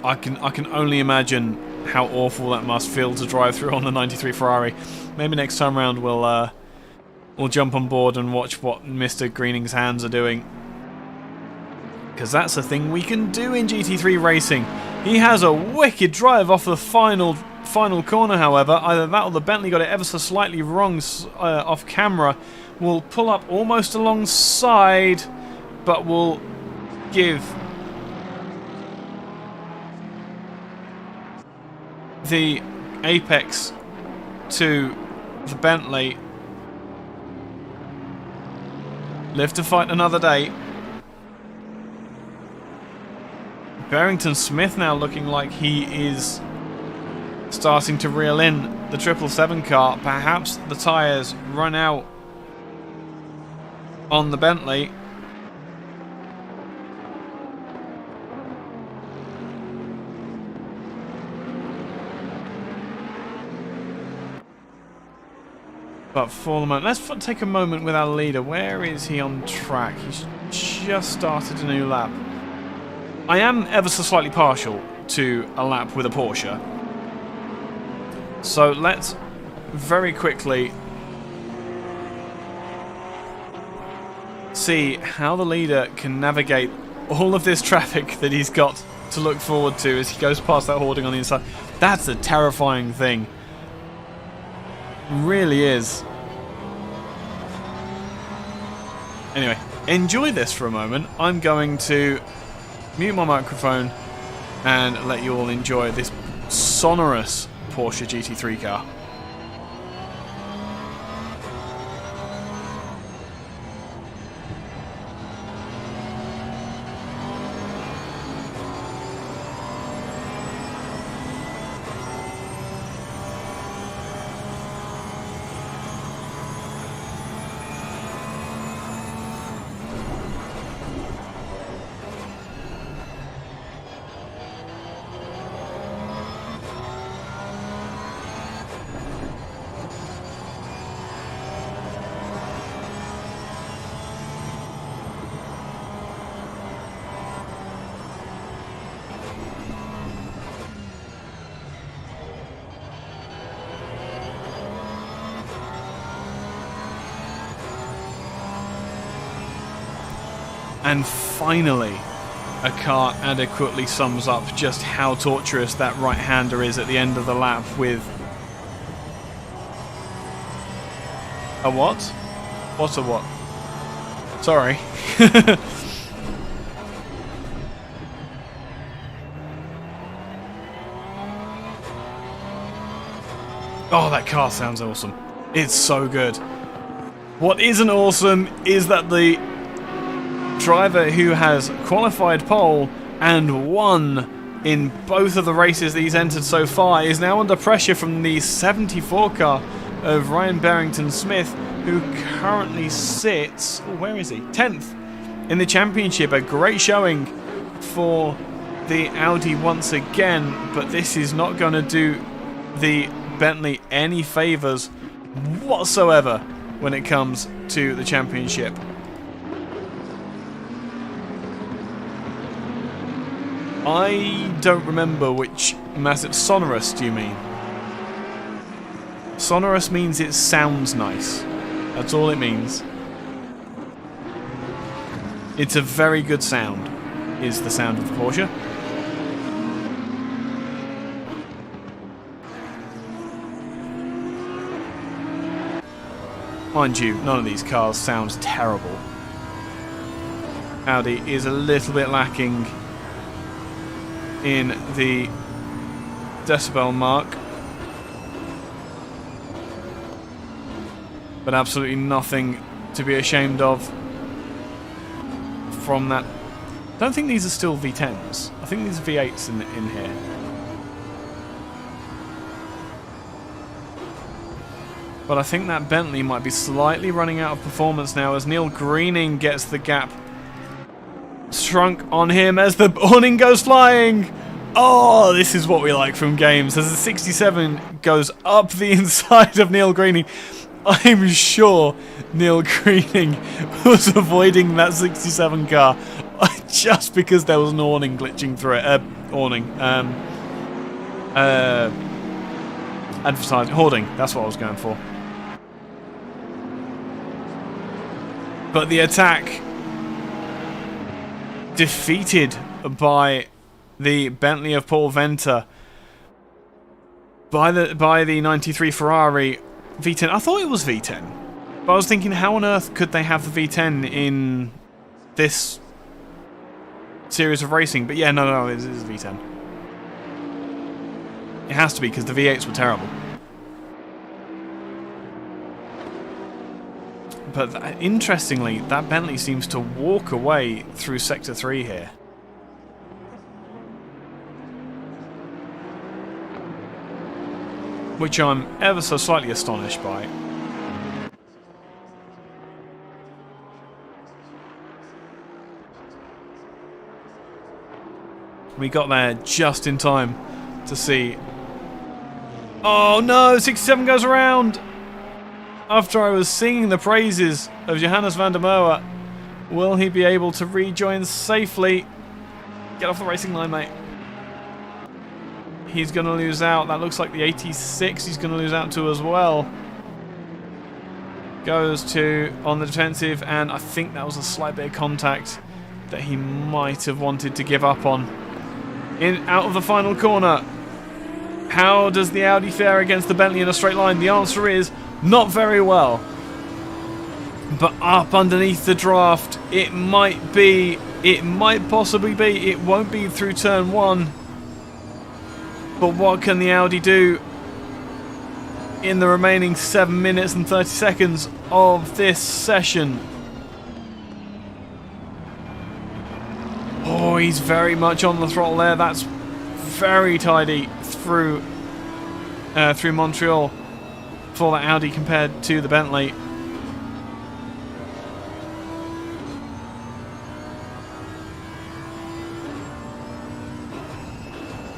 I can only imagine how awful that must feel to drive through on the 93 Ferrari. Maybe next time round we'll jump on board and watch what Mr. Greening's hands are doing. Because that's a thing we can do in GT3 racing. He has a wicked drive off the final corner, however. Either that or the Bentley got it ever so slightly wrong off camera. Will pull up almost alongside, but will give the apex to the Bentley. Live to fight another day. Barrington Smith now looking like he is starting to reel in the 777 car. Perhaps the tyres run out on the Bentley. But for the moment, let's take a moment with our leader. Where is he on track? He's just started a new lap. I am ever so slightly partial to a lap with a Porsche. So let's very quickly see how the leader can navigate all of this traffic that he's got to look forward to as he goes past that hoarding on the inside. That's a terrifying thing. Really is. Anyway, enjoy this for a moment. I'm going to mute my microphone and let you all enjoy this sonorous Porsche GT3 car. And finally, a car adequately sums up just how torturous that right-hander is at the end of the lap with... A what? What a what? Sorry. Oh, that car sounds awesome. It's so good. What isn't awesome is that the driver who has qualified pole and won in both of the races that he's entered so far is now under pressure from the 74 car of Ryan Barrington-Smith, who currently sits, oh, where is he? 10th in the championship. A great showing for the Audi once again, but this is not going to do the Bentley any favours whatsoever when it comes to the championship. I don't remember which massive... Sonorous, do you mean? Sonorous means it sounds nice. That's all it means. It's a very good sound, is the sound of the Porsche. Mind you, none of these cars sounds terrible. Audi is a little bit lacking in the decibel mark, but absolutely nothing to be ashamed of from that. I don't think these are still V10s. I think these are V8s in here. But I think that Bentley might be slightly running out of performance now as Neil Greening gets the gap shrunk on him as the awning goes flying. Oh, this is what we like from games. As the 67 goes up the inside of Neil Greening, I'm sure Neil Greening was avoiding that 67 car just because there was an awning glitching through it. Advertising, hoarding, that's what I was going for. But the attack defeated by the Bentley of Paul Venter, by the 93 Ferrari V10. I thought it was V10, but I was thinking, how on earth could they have the V10 in this series of racing? But yeah, no, it is V10. It has to be, because the V8s were terrible. But interestingly, that Bentley seems to walk away through Sector 3 here. Which I'm ever so slightly astonished by. We got there just in time to see... Oh no, 67 goes around! After I was singing the praises of Johannes van der Moer, will he be able to rejoin safely? Get off the racing line, mate. He's going to lose out. That looks like the 86 he's going to lose out to as well. Goes to on the defensive, and I think that was a slight bit of contact that he might have wanted to give up on. Out of the final corner. How does the Audi fare against the Bentley in a straight line? The answer is not very well. But up underneath the draft, it might possibly be, it won't be through turn 1. But what can the Audi do in the remaining 7 minutes and 30 seconds of this session? Oh, he's very much on the throttle there. That's very tidy through Montreal for that Audi compared to the Bentley.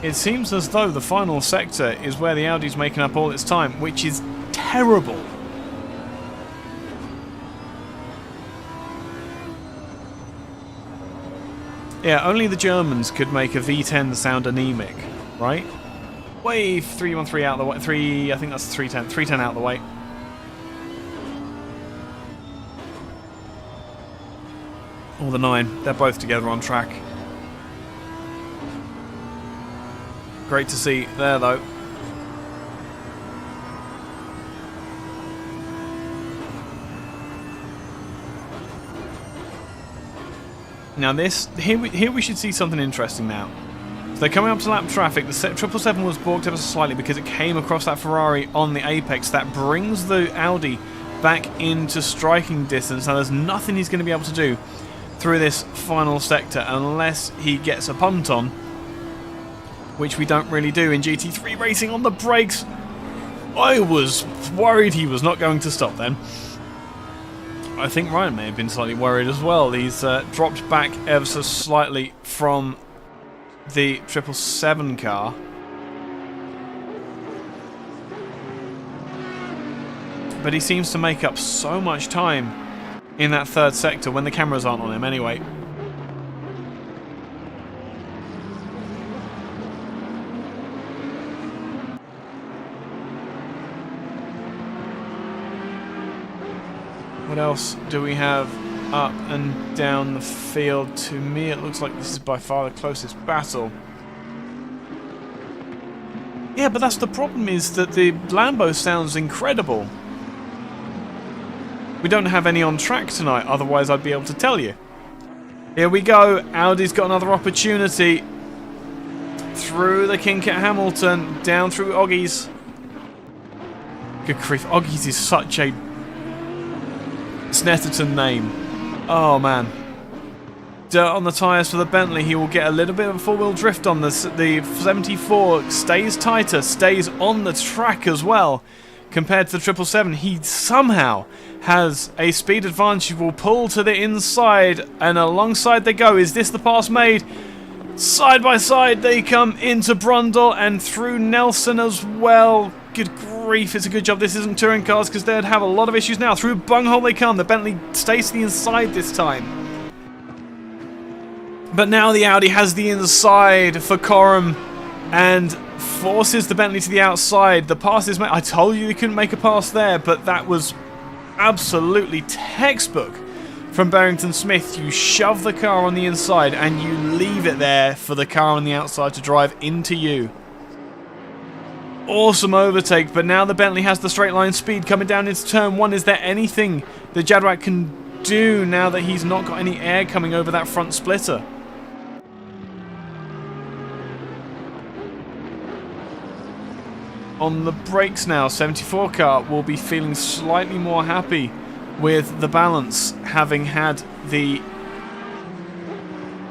It seems as though the final sector is where the Audi's making up all its time, which is terrible. Yeah, only the Germans could make a V10 sound anemic, right? Wave 313 out of the way. I think that's 310. 310 out of the way. Or the 9. They're both together on track. Great to see there, though. Now here we should see something interesting now. So they're coming up to lap traffic. The 777 was balked ever so slightly because it came across that Ferrari on the apex. That brings the Audi back into striking distance. Now there's nothing he's going to be able to do through this final sector unless he gets a punt on, which we don't really do in GT3 racing. On the brakes, I was worried he was not going to stop then. I think Ryan may have been slightly worried as well. He's dropped back ever so slightly from the 777 car. But he seems to make up so much time in that third sector when the cameras aren't on him anyway. What else do we have up and down the field? To me, it looks like this is by far the closest battle. Yeah, but that's the problem, is that the Lambo sounds incredible. We don't have any on track tonight, otherwise I'd be able to tell you. Here we go. Audi's got another opportunity. Through the kink at Hamilton, down through Oggies. Good grief, Oggies is such a Snetterton name. Oh man. Dirt on the tyres for the Bentley. He will get a little bit of a four-wheel drift on this. The 74 stays tighter, stays on the track as well. Compared to the 777, he somehow has a speed advantage. Will pull to the inside, and alongside they go. Is this the pass made? Side by side they come into Brundle and through Nelson as well. Good grief, it's a good job this isn't touring cars, because they'd have a lot of issues now. Through bunghole they come. The Bentley stays to the inside this time. But now the Audi has the inside for Coram and forces the Bentley to the outside. The pass is made. I told you they couldn't make a pass there, but that was absolutely textbook from Barrington Smith. You shove the car on the inside and you leave it there for the car on the outside to drive into you. Awesome overtake, but now the Bentley has the straight line speed coming down into turn 1. Is there anything that Jadwat can do now that he's not got any air coming over that front splitter? On the brakes now, 74 car will be feeling slightly more happy with the balance, having had the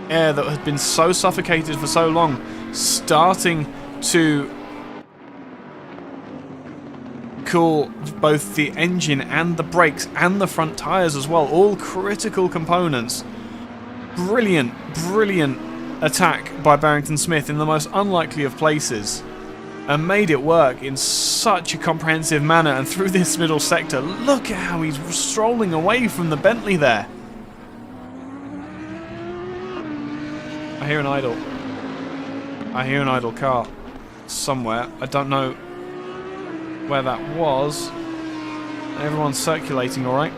air that had been so suffocated for so long starting to cool both the engine and the brakes and the front tyres as well. All critical components. Brilliant, brilliant attack by Barrington Smith in the most unlikely of places, and made it work in such a comprehensive manner. And through this middle sector, look at how he's strolling away from the Bentley there. I hear an idle. I hear an idle car somewhere. I don't know where that was. Everyone's circulating all right.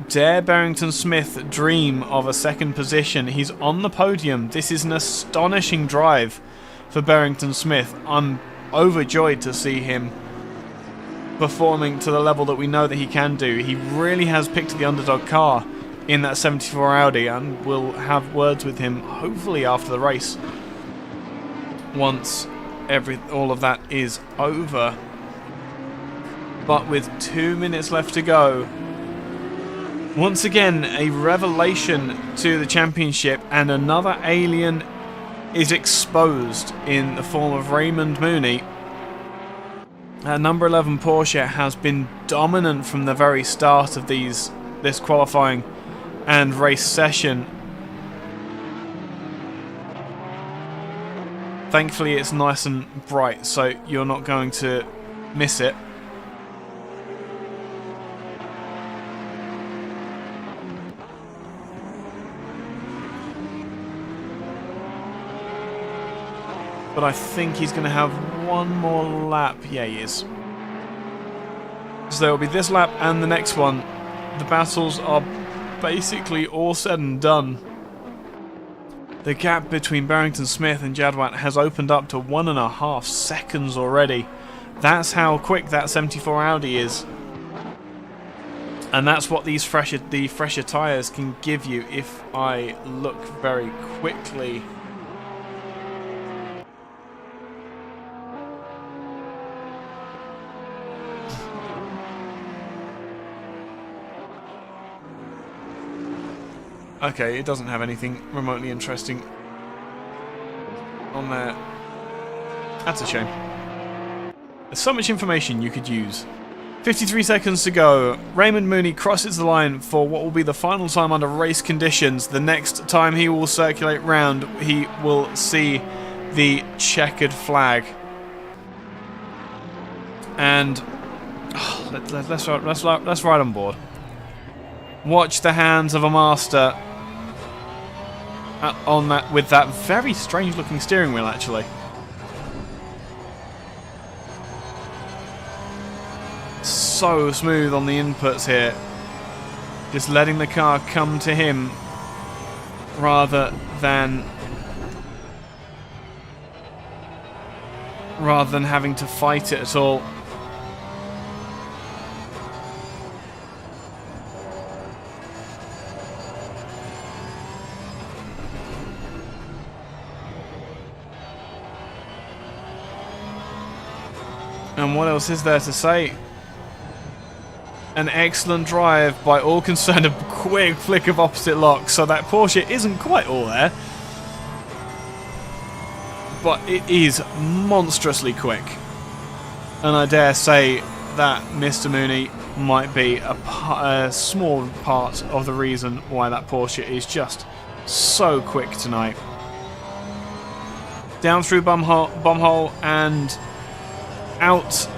Dare Barrington Smith dream of a second position? He's on the podium. This is an astonishing drive for Barrington Smith. I'm overjoyed to see him performing to the level that we know that he can do. He really has picked the underdog car in that 74 Audi, and we'll have words with him hopefully after the race once all of that is over. But with 2 minutes left to go, once again a revelation to the championship, and another alien is exposed in the form of Raymond Mooney. Number 11 Porsche has been dominant from the very start of this qualifying and race session. Thankfully it's nice and bright, so you're not going to miss it. But I think he's going to have one more lap. Yeah, he is. So there will be this lap and the next one. The battles are basically all said and done. The gap between Barrington Smith and Jadwat has opened up to 1.5 seconds already. That's how quick that 74 Audi is. And that's what the fresher tyres can give you. If I look very quickly... Okay, it doesn't have anything remotely interesting on there. That's a shame. There's so much information you could use. 53 seconds to go. Raymond Mooney crosses the line for what will be the final time under race conditions. The next time he will circulate round, he will see the checkered flag. And let's ride on board. Watch the hands of a master on that, with that very strange looking steering wheel actually. So smooth on the inputs here. Just letting the car come to him rather than having to fight it at all. And what else is there to say? An excellent drive by all concerned, a quick flick of opposite lock, so that Porsche isn't quite all there. But it is monstrously quick. And I dare say that Mr. Mooney might be a small part of the reason why that Porsche is just so quick tonight. Down through bum hole and out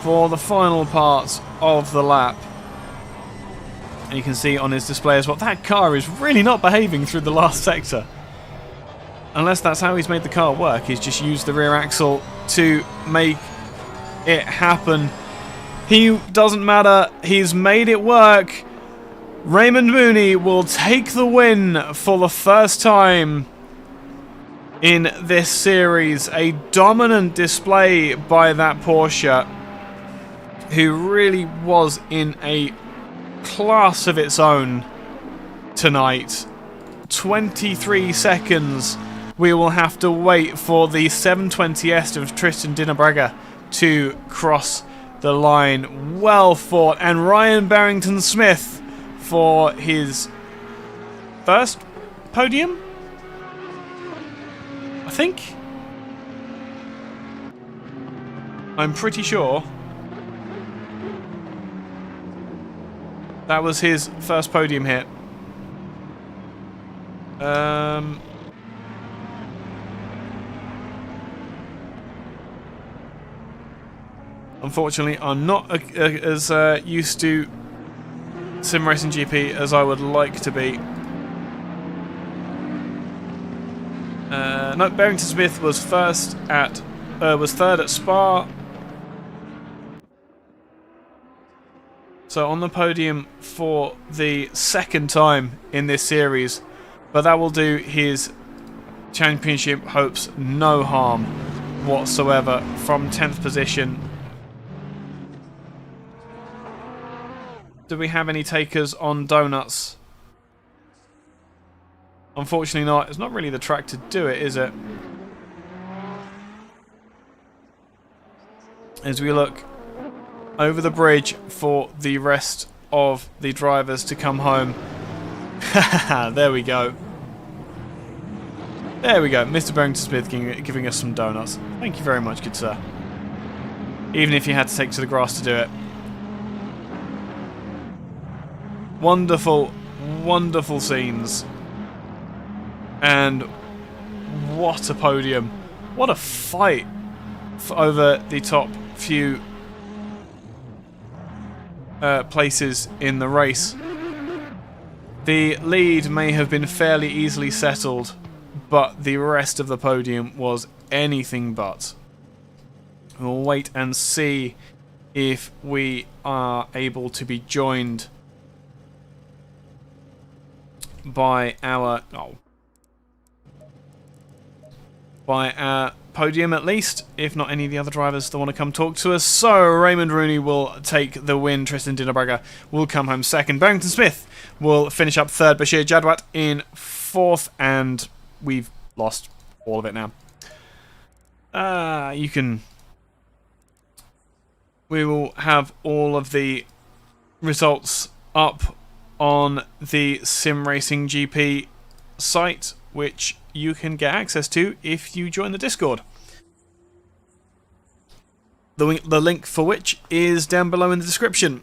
for the final part of the lap. And you can see on his display as well, that car is really not behaving through the last sector. Unless that's how he's made the car work, he's just used the rear axle to make it happen. He doesn't matter, he's made it work. Raymond Mooney will take the win for the first time in this series. A dominant display by that Porsche, who really was in a class of its own tonight. 23 seconds we will have to wait for the 720S of Tristan Dinabraga to cross the line. Well fought, and Ryan Barrington Smith for his first podium, I think. I'm pretty sure that was his first podium hit. Unfortunately, I'm not as used to Simracing GP as I would like to be. No, Barrington Smith was third at Spa. So on the podium for the second time in this series, but that will do his championship hopes no harm. whatsoever from 10th position. Do we have any takers on donuts? Unfortunately not. It's not really the track to do it, is it? As we look over the bridge for the rest of the drivers to come home. There we go. There we go. Mr. Barrington Smith giving us some donuts. Thank you very much, good sir. Even if you had to take to the grass to do it. Wonderful, wonderful scenes. And what a podium. What a fight over the top few places in the race. The lead may have been fairly easily settled, but the rest of the podium was anything but. We'll wait and see if we are able to be joined by our podium at least, if not any of the other drivers that want to come talk to us. So Raymond Rooney will take the win, Tristan Dinabraga will come home second, Barrington Smith will finish up third, Bashir Jadwat in fourth, and we've lost all of it now. We will have all of the results up on the Simracing GP site, which you can get access to if you join the Discord. The link for which is down below in the description.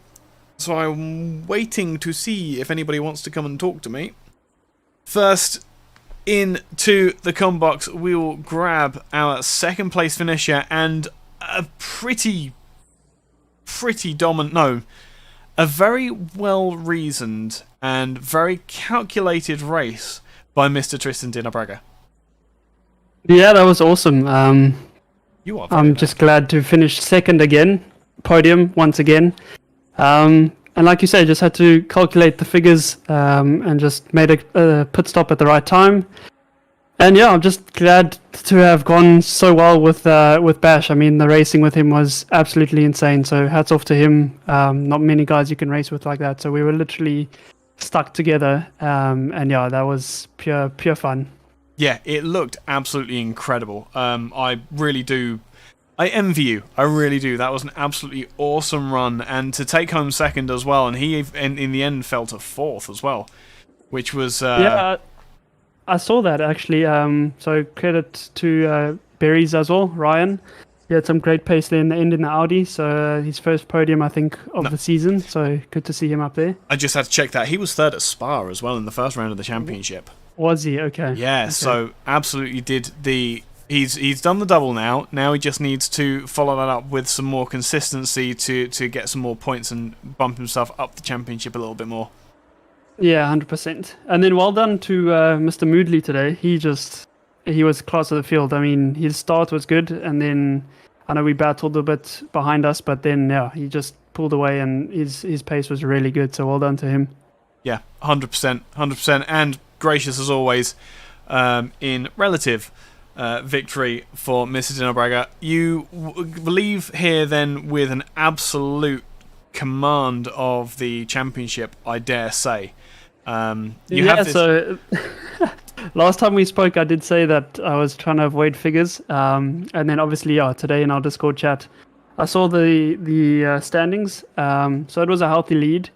So I'm waiting to see if anybody wants to come and talk to me. First into the com box, we will grab our second place finisher and a a very well reasoned and very calculated race by Mr. Tristan Dinabraga. Yeah, that was awesome. I'm just glad to finish second again, podium once again. And like you say, just had to calculate the figures and just made a pit stop at the right time. And yeah, I'm just glad to have gone so well with Bash. I mean, the racing with him was absolutely insane. So hats off to him. Not many guys you can race with like that. So we were literally stuck together. And yeah, that was pure fun. Yeah, it looked absolutely incredible. I really do. I envy you. I really do. That was an absolutely awesome run. And to take home second as well. And he, in the end, fell to fourth as well. Which was... Yeah, I saw that actually. So credit to Berries as well, Ryan. He had some great pace there in the end in the Audi. So his first podium, I think, of the season. So good to see him up there. I just had to check that. He was third at Spa as well in the first round of the championship. Was he? Okay. Yeah, okay. So absolutely did the... He's done the double now. Now he just needs to follow that up with some more consistency to get some more points and bump himself up the championship a little bit more. Yeah, 100%. And then well done to Mr. Moodley today. He was class of the field. I mean, his start was good, and then I know we battled a bit behind us, but then yeah, he just pulled away, and his pace was really good. So well done to him. Yeah, 100%, and gracious as always in relative victory for Mr. Dinabraga. You leave here then with an absolute command of the championship, I dare say. So last time we spoke, I did say that I was trying to avoid figures, and then obviously, today in our Discord chat, I saw the standings. So it was a healthy lead,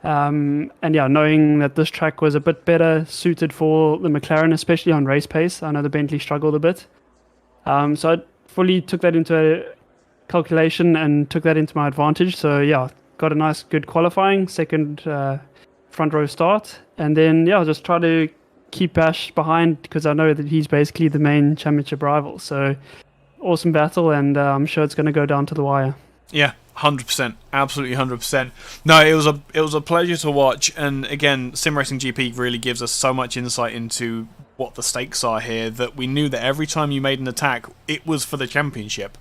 and yeah, knowing that this track was a bit better suited for the McLaren, especially on race pace. I know the Bentley struggled a bit, so I fully took that into calculation and took that into my advantage. So yeah, got a nice, good qualifying, second front row start, and then yeah, just try to keep Bash behind because I know that he's basically the main championship rival. So awesome battle, and I'm sure it's going to go down to the wire. Yeah, 100%, absolutely 100%. No, it was a pleasure to watch, and again, Simracing GP really gives us so much insight into what the stakes are here that we knew that every time you made an attack, it was for the championship.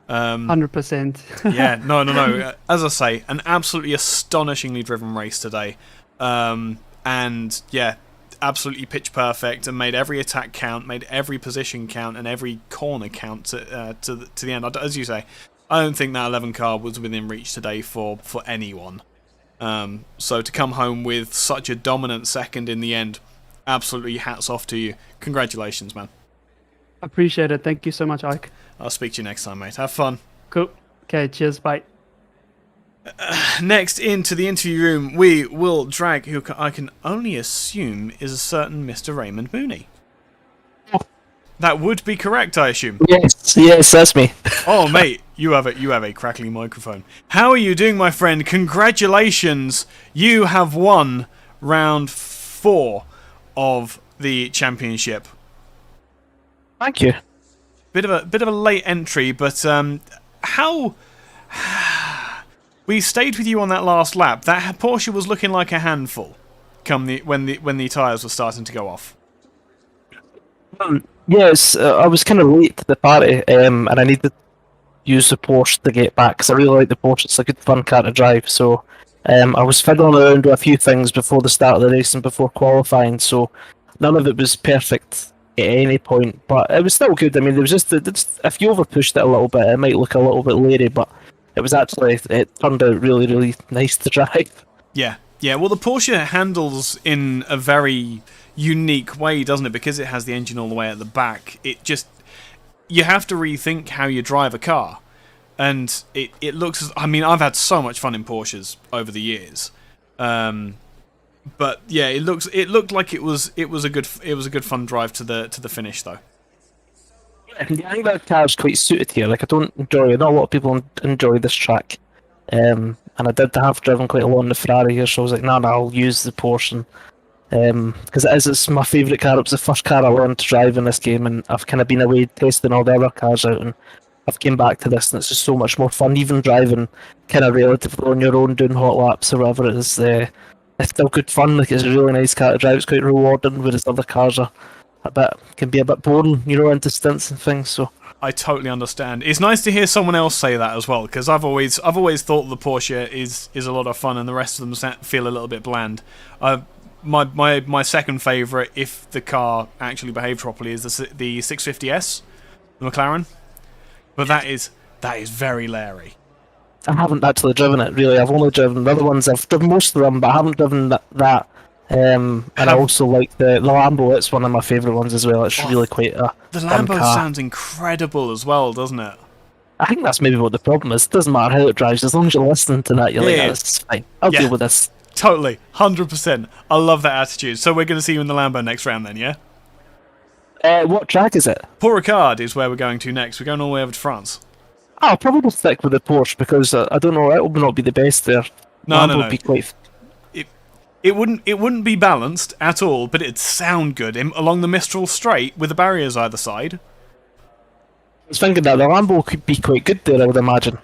100%. Yeah, no. As I say, an absolutely astonishingly driven race today. And yeah, absolutely pitch perfect and made every attack count, made every position count, and every corner count to the end. As you say, I don't think that 11 car was within reach today for anyone. So to come home with such a dominant second in the end, absolutely hats off to you. Congratulations, man. Appreciate it. Thank you so much, Ike. I'll speak to you next time, mate. Have fun. Cool. Okay, cheers. Bye. Next into the interview room, we will drag who I can only assume is a certain Mr. Raymond Mooney. That would be correct, I assume. Yes, that's me. Oh, mate, you have a crackling microphone. How are you doing, my friend? Congratulations, you have won round 4 of the championship. Thank you. Bit of a late entry, but how? We stayed with you on that last lap. That Porsche was looking like a handful. When the tyres were starting to go off. Yes, I was kind of late to the party, and I needed to use the Porsche to get back because I really like the Porsche. It's a good fun car to drive. So I was fiddling around with a few things before the start of the race and before qualifying. So none of it was perfect at any point, but it was still good. I mean, there was just if you over pushed it a little bit, it might look a little bit leery, but it turned out really, really nice to drive. Yeah. Well, the Porsche handles in a very unique way, doesn't it? Because it has the engine all the way at the back. You have to rethink how you drive a car, and it looks. I mean, I've had so much fun in Porsches over the years, but yeah, it looked like it was a good fun drive to the finish though. I think that car's quite suited here. Like, not a lot of people enjoy this track. And I have driven quite a lot in the Ferrari here, so I was like, nah, I'll use the Porsche. Because it's my favourite car. It was the first car I learned to drive in this game, and I've kind of been away testing all the other cars out, and I've came back to this, and it's just so much more fun. Even driving kind of relatively on your own, doing hot laps or whatever it is, it's still good fun. Like, it's a really nice car to drive. It's quite rewarding, whereas other cars can be a bit boring, in distance and things. So I totally understand. It's nice to hear someone else say that as well, because I've always thought the Porsche is a lot of fun, and the rest of them feel a little bit bland. My second favourite, if the car actually behaved properly, is the 650S, the McLaren. But that is very Larry. I haven't actually driven it, really. I've only driven the other ones. I've driven most of them, but I haven't driven that. And I also like the Lambo. It's one of my favourite ones as well. It's really quite a The fun Lambo car. sounds incredible as well, doesn't it? I think that's maybe what the problem is. It doesn't matter how it drives, as long as you're listening to that, you're like, it's fine. I'll deal with this. Totally, 100%. I love that attitude. So we're going to see you in the Lambo next round then, yeah? What track is it? Port Ricard is where we're going to next. We're going all the way over to France. I'll probably stick with the Porsche because I don't know, it will not be the best there. No. Be quite... It wouldn't be balanced at all, but it'd sound good along the Mistral Straight with the barriers either side. I was thinking that the Lambo could be quite good there, I would imagine.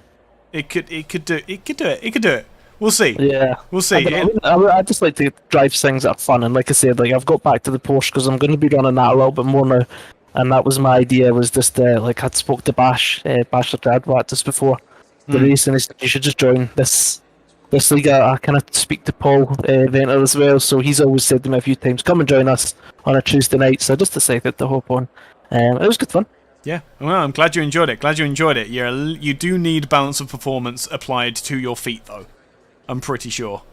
It could do it. We'll see. Yeah, we'll see. I just like to drive things that are fun, and like I said, like I've got back to the Porsche because I'm going to be running that a little bit more now, and that was my idea. Was just like I'd spoke to Bash the Advat just before the race, and he said you should just join this league. I kind of speak to Paul Venter as well, so he's always said to me a few times, "Come and join us on a Tuesday night." So I just decided to hop on. It was good fun. Yeah, well, I'm glad you enjoyed it. You do need balance of performance applied to your feet, though. I'm pretty sure.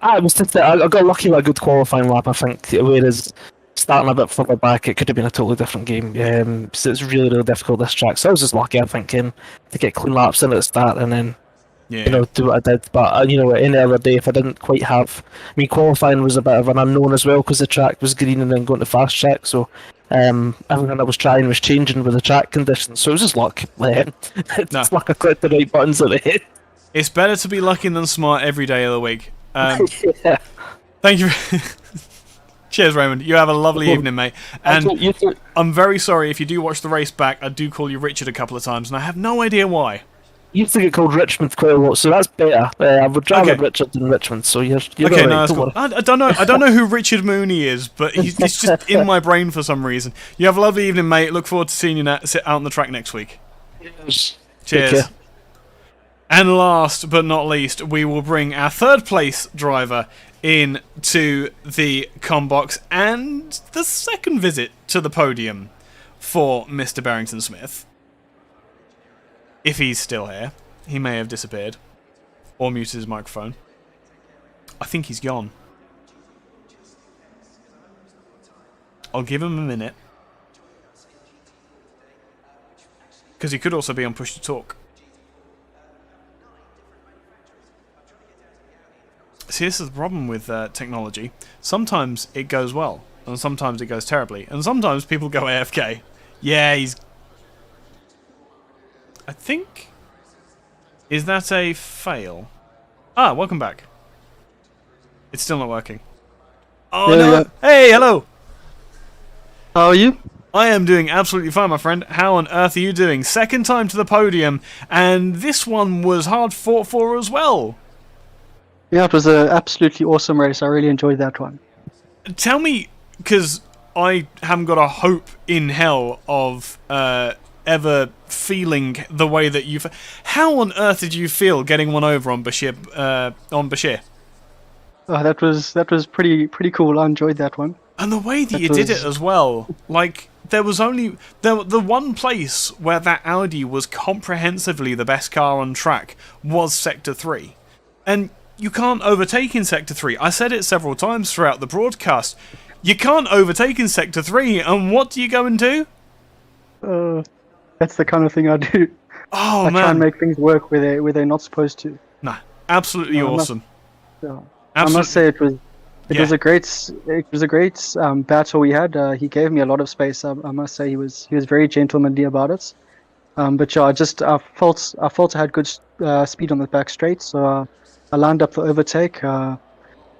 It was just I got lucky with a good qualifying lap, I think. Whereas starting a bit further back, it could have been a totally different game. So it's really, really difficult this track. So I was just lucky, I think, to get clean laps in at the start and then do what I did. But any other day, if I didn't quite have, qualifying was a bit of an unknown as well because the track was green and then going to fast track. So everything I was trying was changing with the track conditions. So it was just luck. It's luck I clicked the right buttons at the head. It's better to be lucky than smart every day of the week. Yeah. Thank you. Cheers, Raymond. You have a lovely evening, mate. And You too. I'm very sorry if you do watch the race back. I do call you Richard a couple of times, and I have no idea why. You used to get called Richmond quite a lot, so that's better. I would rather Richard than Richmond, so you're okay. Right, No, that's cool. I don't know who Richard Mooney is, but he's just in my brain for some reason. You have a lovely evening, mate. Look forward to seeing you out on the track next week. Cheers. And last but not least, we will bring our third place driver into the combox and the second visit to the podium for Mr. Barrington Smith. If he's still here. He may have disappeared. Or muted his microphone. I think he's gone. I'll give him a minute. Because he could also be on push to talk. See, this is the problem with technology. Sometimes it goes well, and sometimes it goes terribly, and sometimes people go AFK. Yeah, he's... I think... Is that a fail? Ah, welcome back. It's still not working. Oh no! Hey, hello! How are you? I am doing absolutely fine, my friend. How on earth are you doing? Second time to the podium, and this one was hard fought for as well. Yeah, it was an absolutely awesome race. I really enjoyed that one. Tell me, because I haven't got a hope in hell of ever feeling the way that you... How on earth did you feel getting one over on Bashir? Oh, that was pretty cool. I enjoyed that one. And the way that you did it as well, like, there was only... The one place where that Audi was comprehensively the best car on track was Sector 3. And you can't overtake in Sector 3. I said it several times throughout the broadcast. You can't overtake in Sector 3, and what do you go and do? That's the kind of thing I do. Oh, I man. try and make things work where they're not supposed to. Nah, absolutely awesome. I must say it was a great battle we had. He gave me a lot of space. I must say he was very gentlemanly about it. But yeah, I felt I had good speed on the back straight, so I lined up the overtake.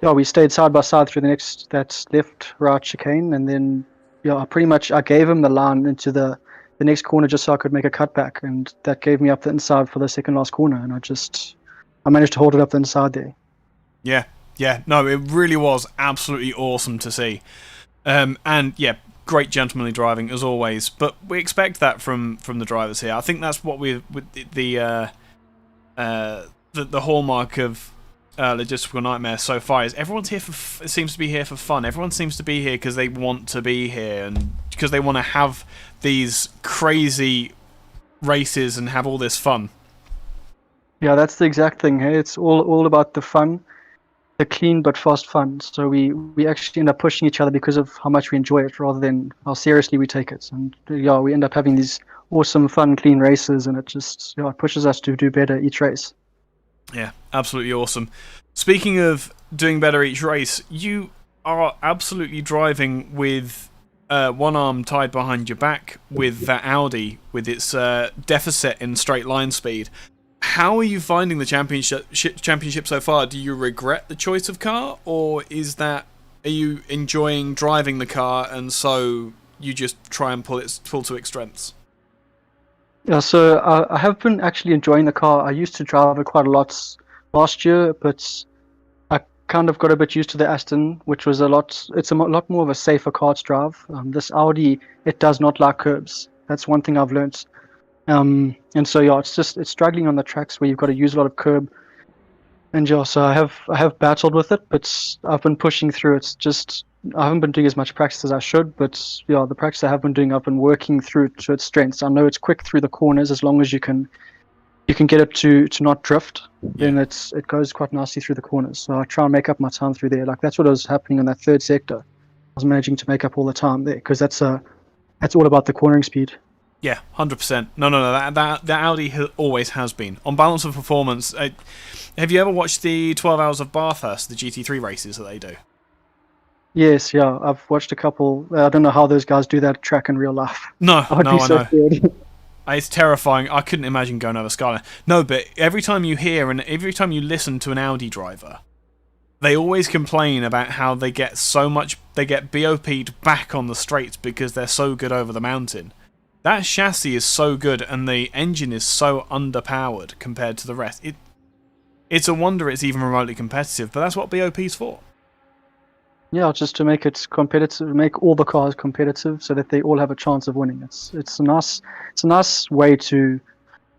We stayed side by side through that left-right chicane, and then I gave him the line into the next corner just so I could make a cutback, and that gave me up the inside for the second last corner, and I managed to hold it up the inside there. Yeah, no, it really was absolutely awesome to see. And yeah, great gentlemanly driving as always, but we expect that from the drivers here. I think that's what the hallmark of Logistical Nightmare so far is everyone's here seems to be here for fun. Everyone seems to be here because they want to be here and because they want to have these crazy races and have all this fun. Yeah, that's the exact thing. Hey, it's all about the fun, the clean but fast fun. So we actually end up pushing each other because of how much we enjoy it, rather than how seriously we take it. And we end up having these awesome, fun, clean races, and it pushes us to do better each race. Yeah, absolutely awesome. Speaking of doing better each race, you are absolutely driving with one arm tied behind your back with that Audi with its deficit in straight line speed. How are you finding the championship so far? Do you regret the choice of car, or are you enjoying driving the car and so you just try and pull to its strengths? Yeah, so I have been actually enjoying the car. I used to drive it quite a lot last year, but I kind of got a bit used to the Aston, which was it's a lot more of a safer car to drive. This Audi, it does not like curbs. That's one thing I've learnt. And so it's struggling on the tracks where you've got to use a lot of curb. And so I have battled with it, but I've been pushing through. It's just I haven't been doing as much practice as I should, but the practice I have been doing, I've been working through to its strengths. I know it's quick through the corners as long as you can get it to not drift. Then it goes quite nicely through the corners. So I try and make up my time through there. Like that's what was happening in that third sector. I was managing to make up all the time there because that's all about the cornering speed. Yeah, 100%. No. That Audi always has been. On balance of performance, have you ever watched the 12 Hours of Bathurst, the GT3 races that they do? Yes, yeah. I've watched a couple. I don't know how those guys do that track in real life. No, I know. Scared. It's terrifying. I couldn't imagine going over Skyline. No, but every time you hear and every time you listen to an Audi driver, they always complain about how they get BOP'd back on the straights because they're so good over the mountain. That chassis is so good and the engine is so underpowered compared to the rest. It's a wonder it's even remotely competitive, but that's what BOP's for. Yeah, just to make it competitive, make all the cars competitive so that they all have a chance of winning. It's a nice way to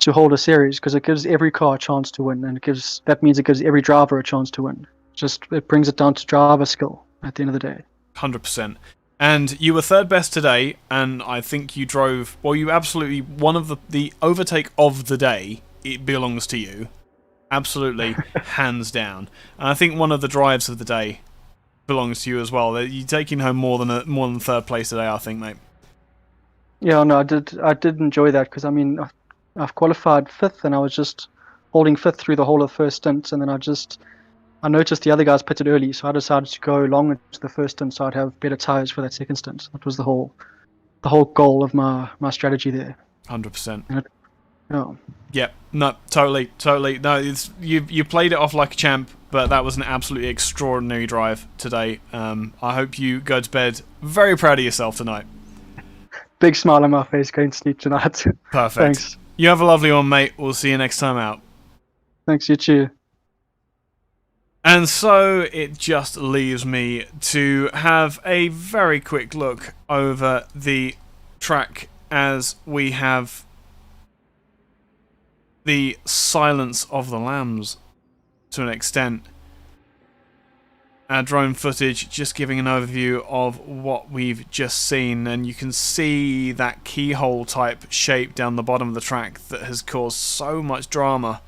hold a series because it gives every car a chance to win, and that means it gives every driver a chance to win. Just it brings it down to driver skill at the end of the day. 100%. And you were third best today, and I think you drove. Well, you absolutely one of the overtake of the day. It belongs to you, absolutely, hands down. And I think one of the drives of the day belongs to you as well. You're taking home more than third place today, I think, mate. Yeah, no, I did enjoy that because I mean, I've qualified fifth, and I was just holding fifth through the whole of the first stint, and then I noticed the other guys pitted early, so I decided to go long into the first stint, so I'd have better tires for that second stint. That was the whole goal of my strategy there. 100%. Yeah. Yeah, no, totally. No, you played it off like a champ, but that was an absolutely extraordinary drive today. I hope you go to bed very proud of yourself tonight. Big smile on my face going to sleep tonight. Perfect. Thanks. You have a lovely one, mate. We'll see you next time out. Thanks, you too. And so it just leaves me to have a very quick look over the track as we have the silence of the lambs to an extent. Our drone footage just giving an overview of what we've just seen, and you can see that keyhole type shape down the bottom of the track that has caused so much drama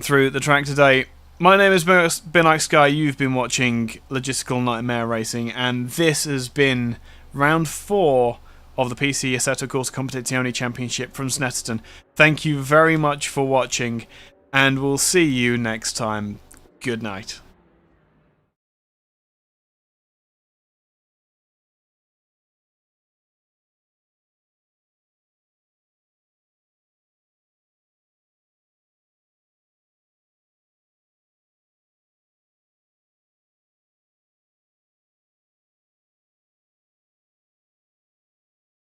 through the track today. My name is Binike Sky. You've been watching Logistical Nightmare Racing, and this has been round 4 of the PC Assetto Corsa Competizione Championship from Snetterton. Thank you very much for watching, and we'll see you next time. Good night.